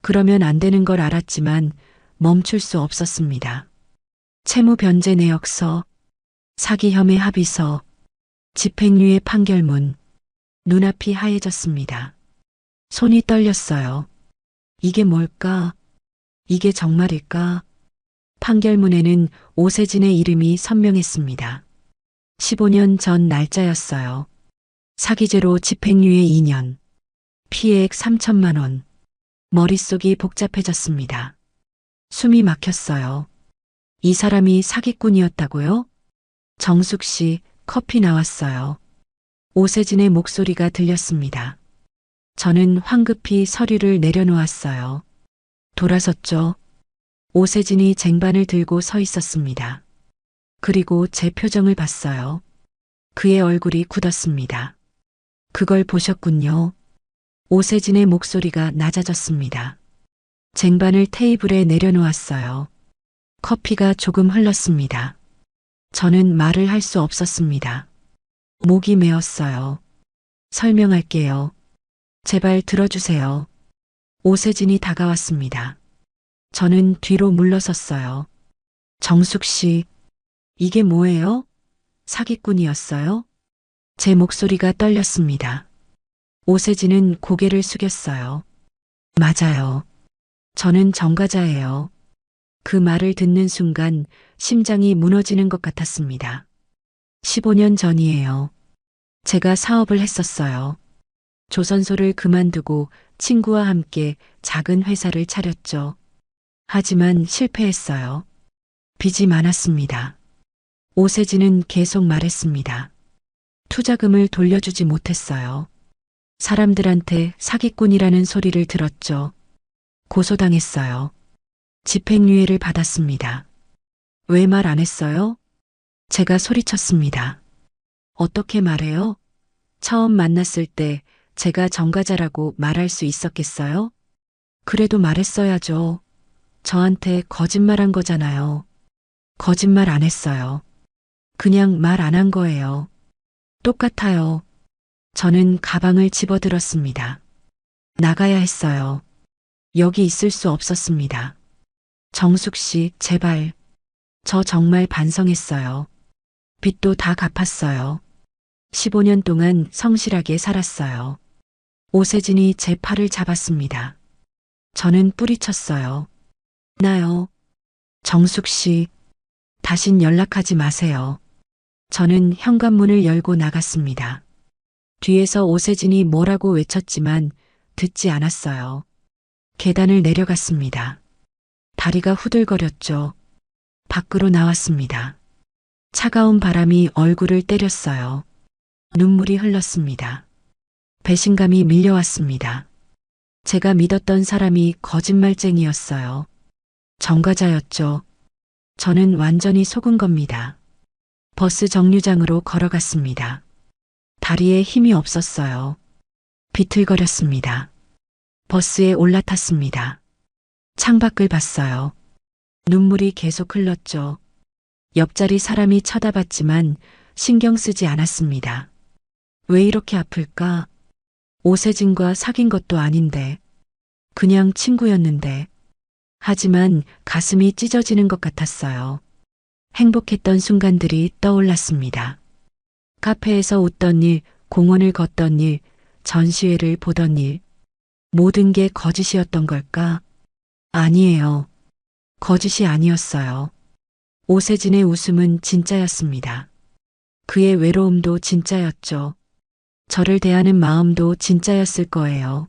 S1: 그러면 안 되는 걸 알았지만 멈출 수 없었습니다. 채무 변제 내역서, 사기 혐의 합의서, 집행유예 판결문. 눈앞이 하얘졌습니다. 손이 떨렸어요. 이게 뭘까? 이게 정말일까? 판결문에는 오세진의 이름이 선명했습니다. 15년 전 날짜였어요. 사기죄로 집행유예 2년. 피해액 3천만 원. 머릿속이 복잡해졌습니다. 숨이 막혔어요. 이 사람이 사기꾼이었다고요? 정숙 씨, 커피 나왔어요. 오세진의 목소리가 들렸습니다. 저는 황급히 서류를 내려놓았어요. 돌아섰죠. 오세진이 쟁반을 들고 서 있었습니다. 그리고 제 표정을 봤어요. 그의 얼굴이 굳었습니다. 그걸 보셨군요. 오세진의 목소리가 낮아졌습니다. 쟁반을 테이블에 내려놓았어요. 커피가 조금 흘렀습니다. 저는 말을 할 수 없었습니다. 목이 메었어요. 설명할게요. 제발 들어주세요. 오세진이 다가왔습니다. 저는 뒤로 물러섰어요. 정숙 씨, 이게 뭐예요? 사기꾼이었어요? 제 목소리가 떨렸습니다. 오세진은 고개를 숙였어요. 맞아요. 저는 전과자예요. 그 말을 듣는 순간 심장이 무너지는 것 같았습니다. 15년 전이에요. 제가 사업을 했었어요. 조선소를 그만두고 친구와 함께 작은 회사를 차렸죠. 하지만 실패했어요. 빚이 많았습니다. 오세진은 계속 말했습니다. 투자금을 돌려주지 못했어요. 사람들한테 사기꾼이라는 소리를 들었죠. 고소당했어요. 집행유예를 받았습니다. 왜 말 안 했어요? 제가 소리쳤습니다. 어떻게 말해요? 처음 만났을 때 제가 전과자라고 말할 수 있었겠어요? 그래도 말했어야죠. 저한테 거짓말한 거잖아요. 거짓말 안 했어요. 그냥 말 안 한 거예요. 똑같아요. 저는 가방을 집어들었습니다. 나가야 했어요. 여기 있을 수 없었습니다. 정숙 씨, 제발. 저 정말 반성했어요. 빚도 다 갚았어요. 15년 동안 성실하게 살았어요. 오세진이 제 팔을 잡았습니다. 저는 뿌리쳤어요. 나요. 정숙 씨, 다신 연락하지 마세요. 저는 현관문을 열고 나갔습니다. 뒤에서 오세진이 뭐라고 외쳤지만 듣지 않았어요. 계단을 내려갔습니다. 다리가 후들거렸죠. 밖으로 나왔습니다. 차가운 바람이 얼굴을 때렸어요. 눈물이 흘렀습니다. 배신감이 밀려왔습니다. 제가 믿었던 사람이 거짓말쟁이였어요. 전과자였죠. 저는 완전히 속은 겁니다. 버스 정류장으로 걸어갔습니다. 다리에 힘이 없었어요. 비틀거렸습니다. 버스에 올라탔습니다. 창밖을 봤어요. 눈물이 계속 흘렀죠. 옆자리 사람이 쳐다봤지만 신경 쓰지 않았습니다. 왜 이렇게 아플까? 오세진과 사귄 것도 아닌데, 그냥 친구였는데. 하지만 가슴이 찢어지는 것 같았어요. 행복했던 순간들이 떠올랐습니다. 카페에서 웃던 일, 공원을 걷던 일, 전시회를 보던 일. 모든 게 거짓이었던 걸까? 아니에요. 거짓이 아니었어요. 오세진의 웃음은 진짜였습니다. 그의 외로움도 진짜였죠. 저를 대하는 마음도 진짜였을 거예요.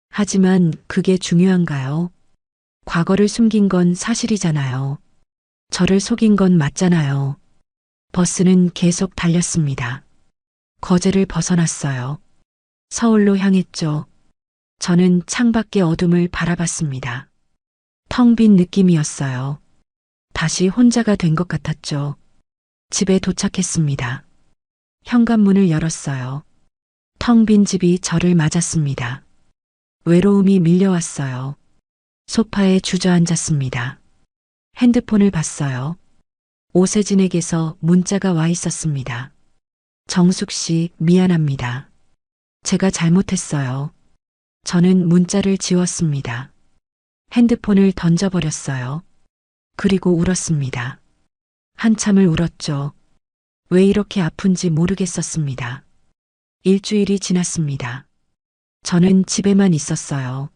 S1: 하지만 그게 중요한가요? 과거를 숨긴 건 사실이잖아요. 저를 속인 건 맞잖아요. 버스는 계속 달렸습니다. 거제를 벗어났어요. 서울로 향했죠. 저는 창밖의 어둠을 바라봤습니다. 텅 빈 느낌이었어요. 다시 혼자가 된 것 같았죠. 집에 도착했습니다. 현관문을 열었어요. 텅 빈 집이 저를 맞았습니다. 외로움이 밀려왔어요. 소파에 주저앉았습니다. 핸드폰을 봤어요. 오세진에게서 문자가 와 있었습니다. 정숙 씨, 미안합니다. 제가 잘못했어요. 저는 문자를 지웠습니다. 핸드폰을 던져버렸어요. 그리고 울었습니다. 한참을 울었죠. 왜 이렇게 아픈지 모르겠었습니다. 일주일이 지났습니다. 저는 집에만 있었어요.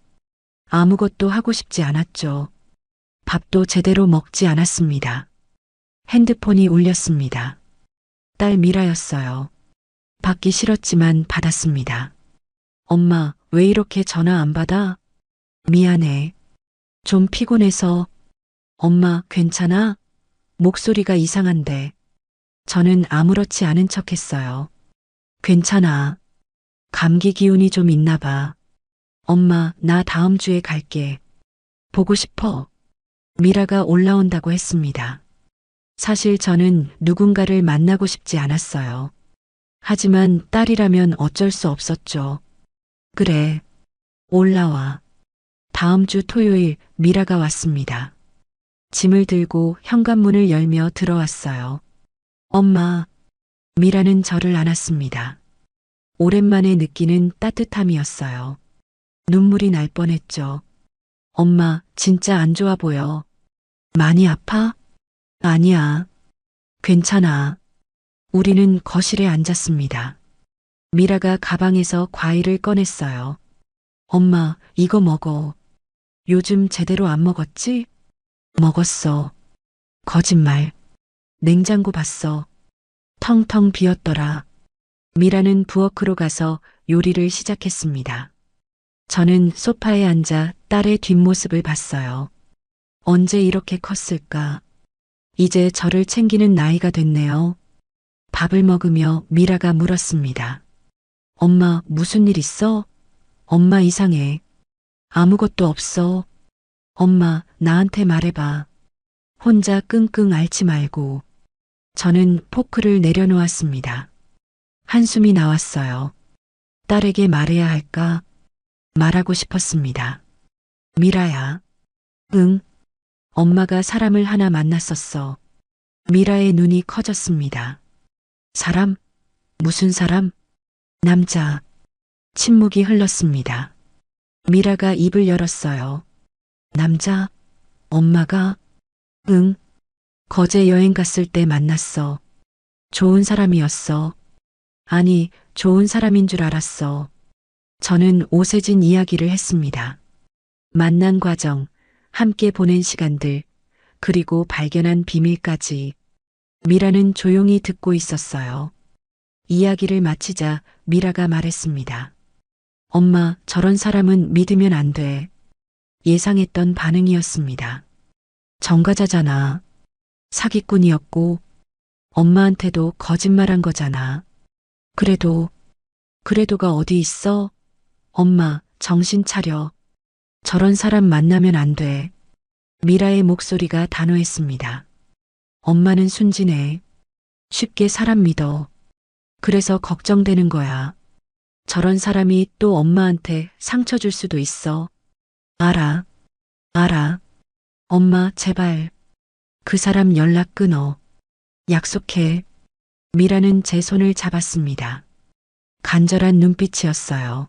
S1: 아무것도 하고 싶지 않았죠. 밥도 제대로 먹지 않았습니다. 핸드폰이 울렸습니다. 딸 미라였어요. 받기 싫었지만 받았습니다. 엄마, 왜 이렇게 전화 안 받아? 미안해. 좀 피곤해서. 엄마, 괜찮아? 목소리가 이상한데. 저는 아무렇지 않은 척 했어요. 괜찮아. 감기 기운이 좀 있나 봐. 엄마, 나 다음 주에 갈게. 보고 싶어. 미라가 올라온다고 했습니다. 사실 저는 누군가를 만나고 싶지 않았어요. 하지만 딸이라면 어쩔 수 없었죠. 그래. 올라와. 다음 주 토요일 미라가 왔습니다. 짐을 들고 현관문을 열며 들어왔어요. 엄마. 미라는 저를 안았습니다. 오랜만에 느끼는 따뜻함이었어요. 눈물이 날 뻔했죠. 엄마, 진짜 안 좋아 보여. 많이 아파? 아니야. 괜찮아. 우리는 거실에 앉았습니다. 미라가 가방에서 과일을 꺼냈어요. 엄마, 이거 먹어. 요즘 제대로 안 먹었지? 먹었어. 거짓말. 냉장고 봤어. 텅텅 비었더라. 미라는 부엌으로 가서 요리를 시작했습니다. 저는 소파에 앉아 딸의 뒷모습을 봤어요. 언제 이렇게 컸을까? 이제 저를 챙기는 나이가 됐네요. 밥을 먹으며 미라가 물었습니다. 엄마, 무슨 일 있어? 엄마 이상해. 아무것도 없어. 엄마, 나한테 말해봐. 혼자 끙끙 앓지 말고. 저는 포크를 내려놓았습니다. 한숨이 나왔어요. 딸에게 말해야 할까? 말하고 싶었습니다. 미라야. 응. 엄마가 사람을 하나 만났었어. 미라의 눈이 커졌습니다. 사람? 무슨 사람? 남자. 침묵이 흘렀습니다. 미라가 입을 열었어요. 남자? 엄마가? 응. 거제 여행 갔을 때 만났어. 좋은 사람이었어. 아니, 좋은 사람인 줄 알았어. 저는 오세진 이야기를 했습니다. 만난 과정, 함께 보낸 시간들, 그리고 발견한 비밀까지. 미라는 조용히 듣고 있었어요. 이야기를 마치자 미라가 말했습니다. 엄마, 저런 사람은 믿으면 안 돼. 예상했던 반응이었습니다. 정과자잖아. 사기꾼이었고 엄마한테도 거짓말한 거잖아. 그래도가 어디 있어? 엄마, 정신 차려. 저런 사람 만나면 안 돼. 미라의 목소리가 단호했습니다. 엄마는 순진해. 쉽게 사람 믿어. 그래서 걱정되는 거야. 저런 사람이 또 엄마한테 상처 줄 수도 있어. 알아. 엄마, 제발. 그 사람 연락 끊어. 약속해. 미라는 제 손을 잡았습니다. 간절한 눈빛이었어요.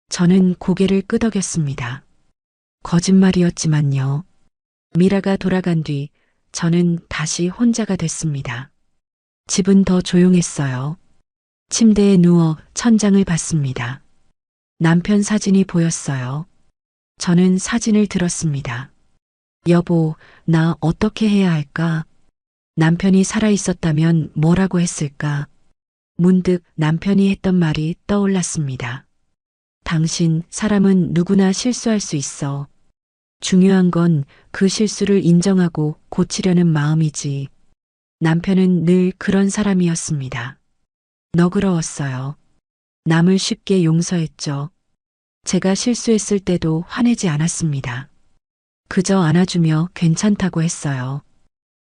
S1: 저는 고개를 끄덕였습니다. 거짓말이었지만요. 미라가 돌아간 뒤 저는 다시 혼자가 됐습니다. 집은 더 조용했어요. 침대에 누워 천장을 봤습니다. 남편 사진이 보였어요. 저는 사진을 들었습니다. 여보, 나 어떻게 해야 할까? 남편이 살아있었다면 뭐라고 했을까? 문득 남편이 했던 말이 떠올랐습니다. 당신, 사람은 누구나 실수할 수 있어. 중요한 건 그 실수를 인정하고 고치려는 마음이지. 남편은 늘 그런 사람이었습니다. 너그러웠어요. 남을 쉽게 용서했죠. 제가 실수했을 때도 화내지 않았습니다. 그저 안아주며 괜찮다고 했어요.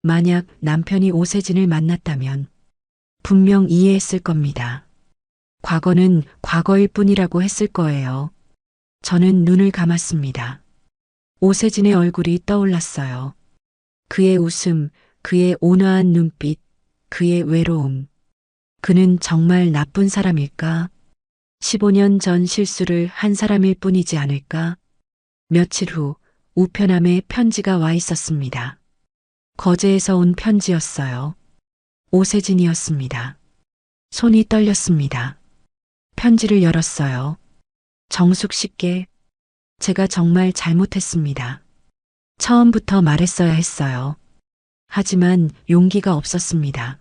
S1: 만약 남편이 오세진을 만났다면 분명 이해했을 겁니다. 과거는 과거일 뿐이라고 했을 거예요. 저는 눈을 감았습니다. 오세진의 얼굴이 떠올랐어요. 그의 웃음, 그의 온화한 눈빛, 그의 외로움. 그는 정말 나쁜 사람일까? 15년 전 실수를 한 사람일 뿐이지 않을까? 며칠 후 우편함에 편지가 와 있었습니다. 거제에서 온 편지였어요. 오세진이었습니다. 손이 떨렸습니다. 편지를 열었어요. 정숙 씨께 제가 정말 잘못했습니다. 처음부터 말했어야 했어요. 하지만 용기가 없었습니다.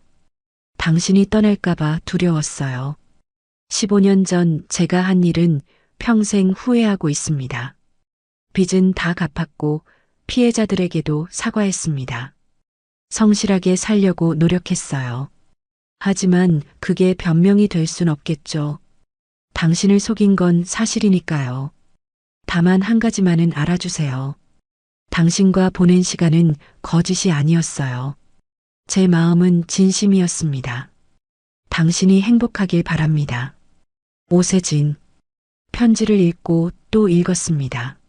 S1: 당신이 떠날까봐 두려웠어요. 15년 전 제가 한 일은 평생 후회하고 있습니다. 빚은 다 갚았고 피해자들에게도 사과했습니다. 성실하게 살려고 노력했어요. 하지만 그게 변명이 될 순 없겠죠. 당신을 속인 건 사실이니까요. 다만 한 가지만은 알아주세요. 당신과 보낸 시간은 거짓이 아니었어요. 제 마음은 진심이었습니다. 당신이 행복하길 바랍니다. 오세진. 편지를 읽고 또 읽었습니다.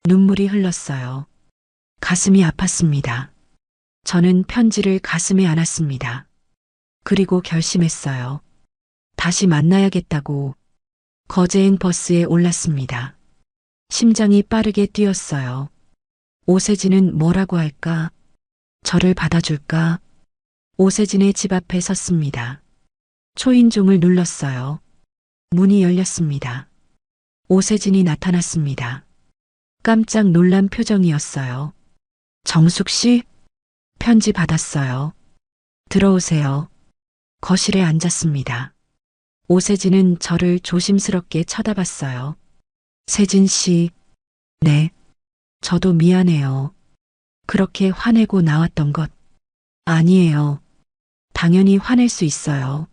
S1: 눈물이 흘렀어요. 가슴이 아팠습니다. 저는 편지를 가슴에 안았습니다. 그리고 결심했어요. 다시 만나야겠다고. 거제행 버스에 올랐습니다. 심장이 빠르게 뛰었어요. 오세진은 뭐라고 할까? 저를 받아줄까? 오세진의 집 앞에 섰습니다. 초인종을 눌렀어요. 문이 열렸습니다. 오세진이 나타났습니다. 깜짝 놀란 표정이었어요. 정숙 씨? 편지 받았어요. 들어오세요. 거실에 앉았습니다. 오세진은 저를 조심스럽게 쳐다봤어요. 세진 씨. 네. 저도 미안해요. 그렇게 화내고 나왔던 것. 아니에요. 당연히 화낼 수 있어요.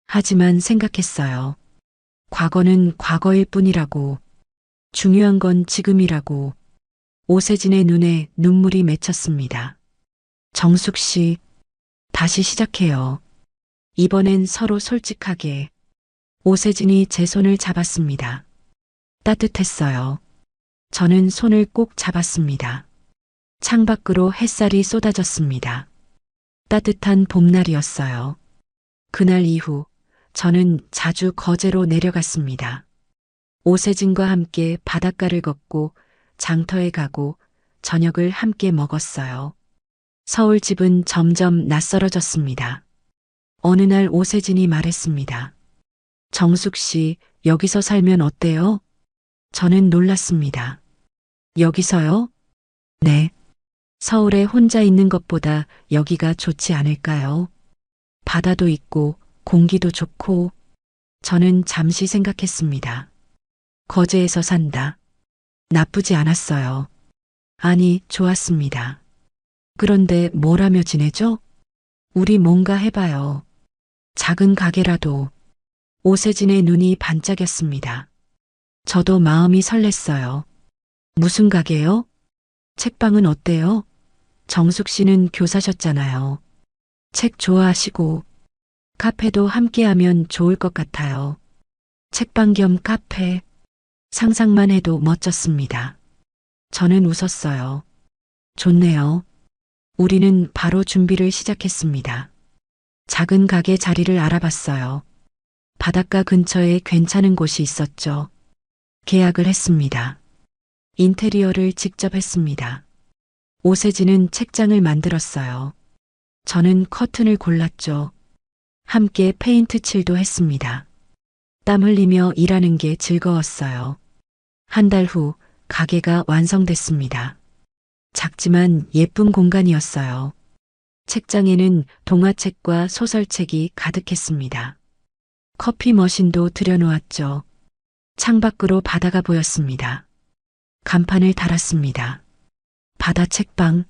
S1: 하지만 생각했어요. 과거는 과거일 뿐이라고. 중요한 건 지금이라고. 오세진의 눈에 눈물이 맺혔습니다. 정숙 씨, 다시 시작해요. 이번엔 서로 솔직하게. 오세진이 제 손을 잡았습니다. 따뜻했어요. 저는 손을 꼭 잡았습니다. 창밖으로 햇살이 쏟아졌습니다. 따뜻한 봄날이었어요. 그날 이후 저는 자주 거제로 내려갔습니다. 오세진과 함께 바닷가를 걷고 장터에 가고 저녁을 함께 먹었어요. 서울 집은 점점 낯설어졌습니다. 어느 날 오세진이 말했습니다. 정숙 씨, 여기서 살면 어때요? 저는 놀랐습니다. 여기서요? 네. 서울에 혼자 있는 것보다 여기가 좋지 않을까요? 바다도 있고 공기도 좋고. 저는 잠시 생각했습니다. 거제에서 산다. 나쁘지 않았어요. 아니, 좋았습니다. 그런데 뭘 하며 지내죠? 우리 뭔가 해봐요. 작은 가게라도. 오세진의 눈이 반짝였습니다. 저도 마음이 설렜어요. 무슨 가게요? 책방은 어때요? 정숙 씨는 교사셨잖아요. 책 좋아하시고 카페도 함께하면 좋을 것 같아요. 책방 겸 카페. 상상만 해도 멋졌습니다. 저는 웃었어요. 좋네요. 우리는 바로 준비를 시작했습니다. 작은 가게 자리를 알아봤어요. 바닷가 근처에 괜찮은 곳이 있었죠. 계약을 했습니다. 인테리어를 직접 했습니다. 오세진은 책장을 만들었어요. 저는 커튼을 골랐죠. 함께 페인트 칠도 했습니다. 땀 흘리며 일하는 게 즐거웠어요. 한 달 후 가게가 완성됐습니다. 작지만 예쁜 공간이었어요. 책장에는 동화책과 소설책이 가득했습니다. 커피 머신도 들여놓았죠. 창밖으로 바다가 보였습니다. 간판을 달았습니다. 바다 책방.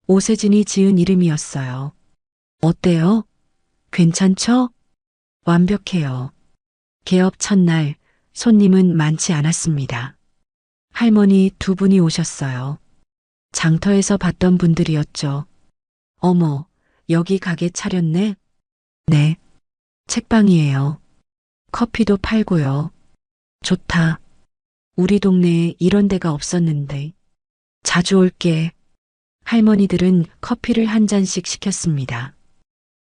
S1: 오세진이 지은 이름이었어요. 어때요? 괜찮죠? 완벽해요. 개업 첫날 손님은 많지 않았습니다. 할머니 두 분이 오셨어요. 장터에서 봤던 분들이었죠. 어머, 여기 가게 차렸네? 네. 책방이에요. 커피도 팔고요. 좋다. 우리 동네에 이런 데가 없었는데. 자주 올게. 할머니들은 커피를 한 잔씩 시켰습니다.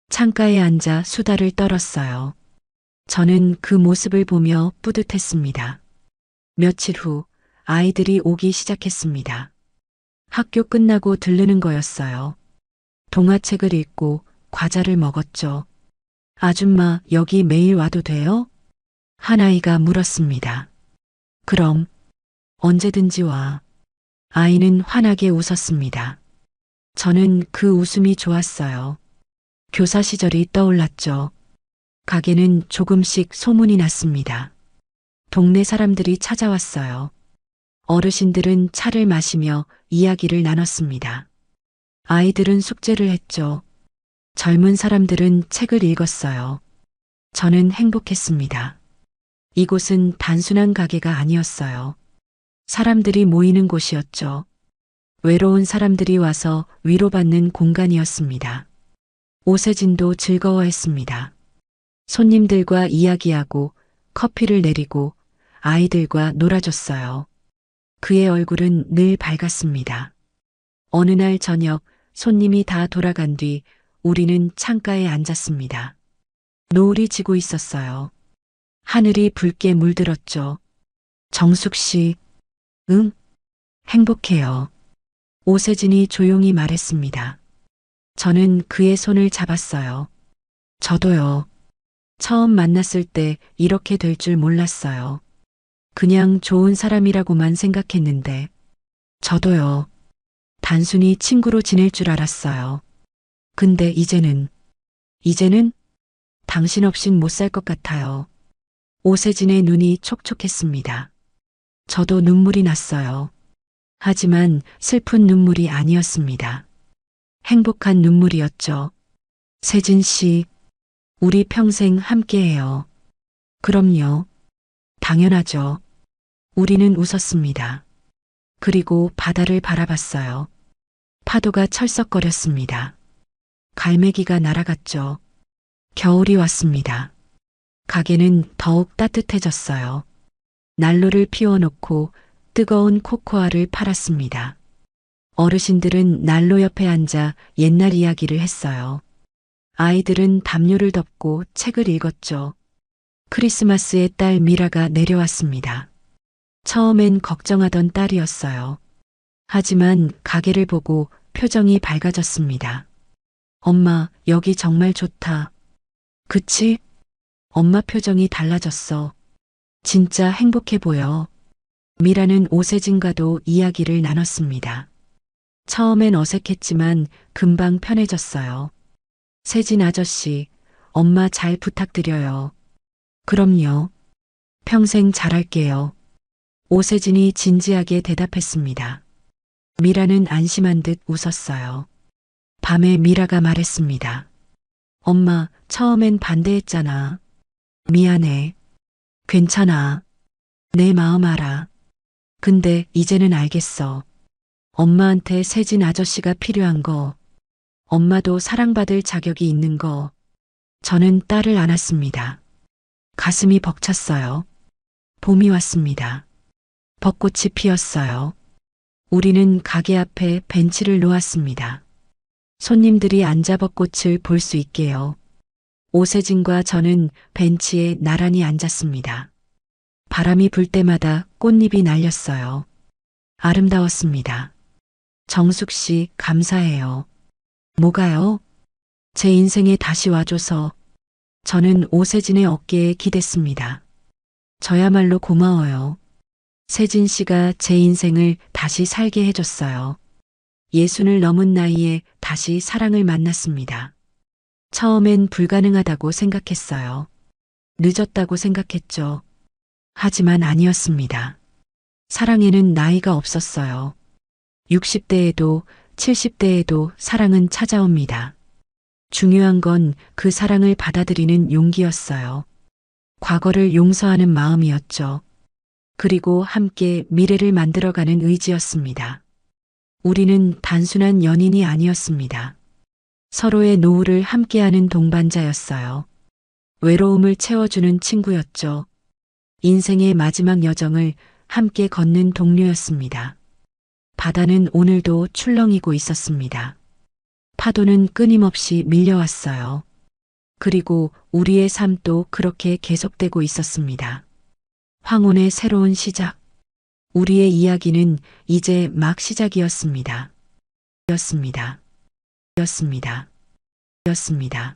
S1: 창가에 앉아 수다를 떨었어요. 저는 그 모습을 보며 뿌듯했습니다. 며칠 후 아이들이 오기 시작했습니다. 학교 끝나고 들르는 거였어요. 동화책을 읽고 과자를 먹었죠. 아줌마, 여기 매일 와도 돼요? 한 아이가 물었습니다. 그럼, 언제든지 와. 아이는 환하게 웃었습니다. 저는 그 웃음이 좋았어요. 교사 시절이 떠올랐죠. 가게는 조금씩 소문이 났습니다. 동네 사람들이 찾아왔어요. 어르신들은 차를 마시며 이야기를 나눴습니다. 아이들은 숙제를 했죠. 젊은 사람들은 책을 읽었어요. 저는 행복했습니다. 이곳은 단순한 가게가 아니었어요. 사람들이 모이는 곳이었죠. 외로운 사람들이 와서 위로받는 공간이었습니다. 오세진도 즐거워했습니다. 손님들과 이야기하고 커피를 내리고 아이들과 놀아줬어요. 그의 얼굴은 늘 밝았습니다. 어느 날 저녁 손님이 다 돌아간 뒤 우리는 창가에 앉았습니다. 노을이 지고 있었어요. 하늘이 붉게 물들었죠. 정숙 씨, 응? 행복해요. 오세진이 조용히 말했습니다. 저는 그의 손을 잡았어요. 저도요. 처음 만났을 때 이렇게 될 줄 몰랐어요. 그냥 좋은 사람이라고만 생각했는데, 저도요. 단순히 친구로 지낼 줄 알았어요. 근데 이제는 당신 없인 못 살 것 같아요. 오세진의 눈이 촉촉했습니다. 저도 눈물이 났어요. 하지만 슬픈 눈물이 아니었습니다. 행복한 눈물이었죠. 세진 씨, 우리 평생 함께해요. 그럼요. 당연하죠. 우리는 웃었습니다. 그리고 바다를 바라봤어요. 파도가 철썩거렸습니다. 갈매기가 날아갔죠. 겨울이 왔습니다. 가게는 더욱 따뜻해졌어요. 난로를 피워놓고 뜨거운 코코아를 팔았습니다. 어르신들은 난로 옆에 앉아 옛날 이야기를 했어요. 아이들은 담요를 덮고 책을 읽었죠. 크리스마스에 딸 미라가 내려왔습니다. 처음엔 걱정하던 딸이었어요. 하지만 가게를 보고 표정이 밝아졌습니다. 엄마, 여기 정말 좋다. 그치? 엄마 표정이 달라졌어. 진짜 행복해 보여. 미라는 오세진과도 이야기를 나눴습니다. 처음엔 어색했지만 금방 편해졌어요. 세진 아저씨, 엄마 잘 부탁드려요. 그럼요. 평생 잘할게요. 오세진이 진지하게 대답했습니다. 미라는 안심한 듯 웃었어요. 밤에 미라가 말했습니다. 엄마, 처음엔 반대했잖아. 미안해. 괜찮아. 내 마음 알아. 근데 이제는 알겠어. 엄마한테 세진 아저씨가 필요한 거, 엄마도 사랑받을 자격이 있는 거, 저는 딸을 안았습니다. 가슴이 벅찼어요. 봄이 왔습니다. 벚꽃이 피었어요. 우리는 가게 앞에 벤치를 놓았습니다. 손님들이 앉아 벚꽃을 볼 수 있게요. 오세진과 저는 벤치에 나란히 앉았습니다. 바람이 불 때마다 꽃잎이 날렸어요. 아름다웠습니다. 정숙 씨, 감사해요. 뭐가요? 제 인생에 다시 와줘서. 저는 오세진의 어깨에 기댔습니다. 저야말로 고마워요. 세진 씨가 제 인생을 다시 살게 해줬어요. 60을 넘은 나이에 다시 사랑을 만났습니다. 처음엔 불가능하다고 생각했어요. 늦었다고 생각했죠. 하지만 아니었습니다. 사랑에는 나이가 없었어요. 60대에도 70대에도 사랑은 찾아옵니다. 중요한 건 그 사랑을 받아들이는 용기였어요. 과거를 용서하는 마음이었죠. 그리고 함께 미래를 만들어가는 의지였습니다. 우리는 단순한 연인이 아니었습니다. 서로의 노후를 함께하는 동반자였어요. 외로움을 채워주는 친구였죠. 인생의 마지막 여정을 함께 걷는 동료였습니다. 바다는 오늘도 출렁이고 있었습니다. 파도는 끊임없이 밀려왔어요. 그리고 우리의 삶도 그렇게 계속되고 있었습니다. 황혼의 새로운 시작. 우리의 이야기는 이제 막 시작이었습니다. 였습니다. 였습니다. 였습니다.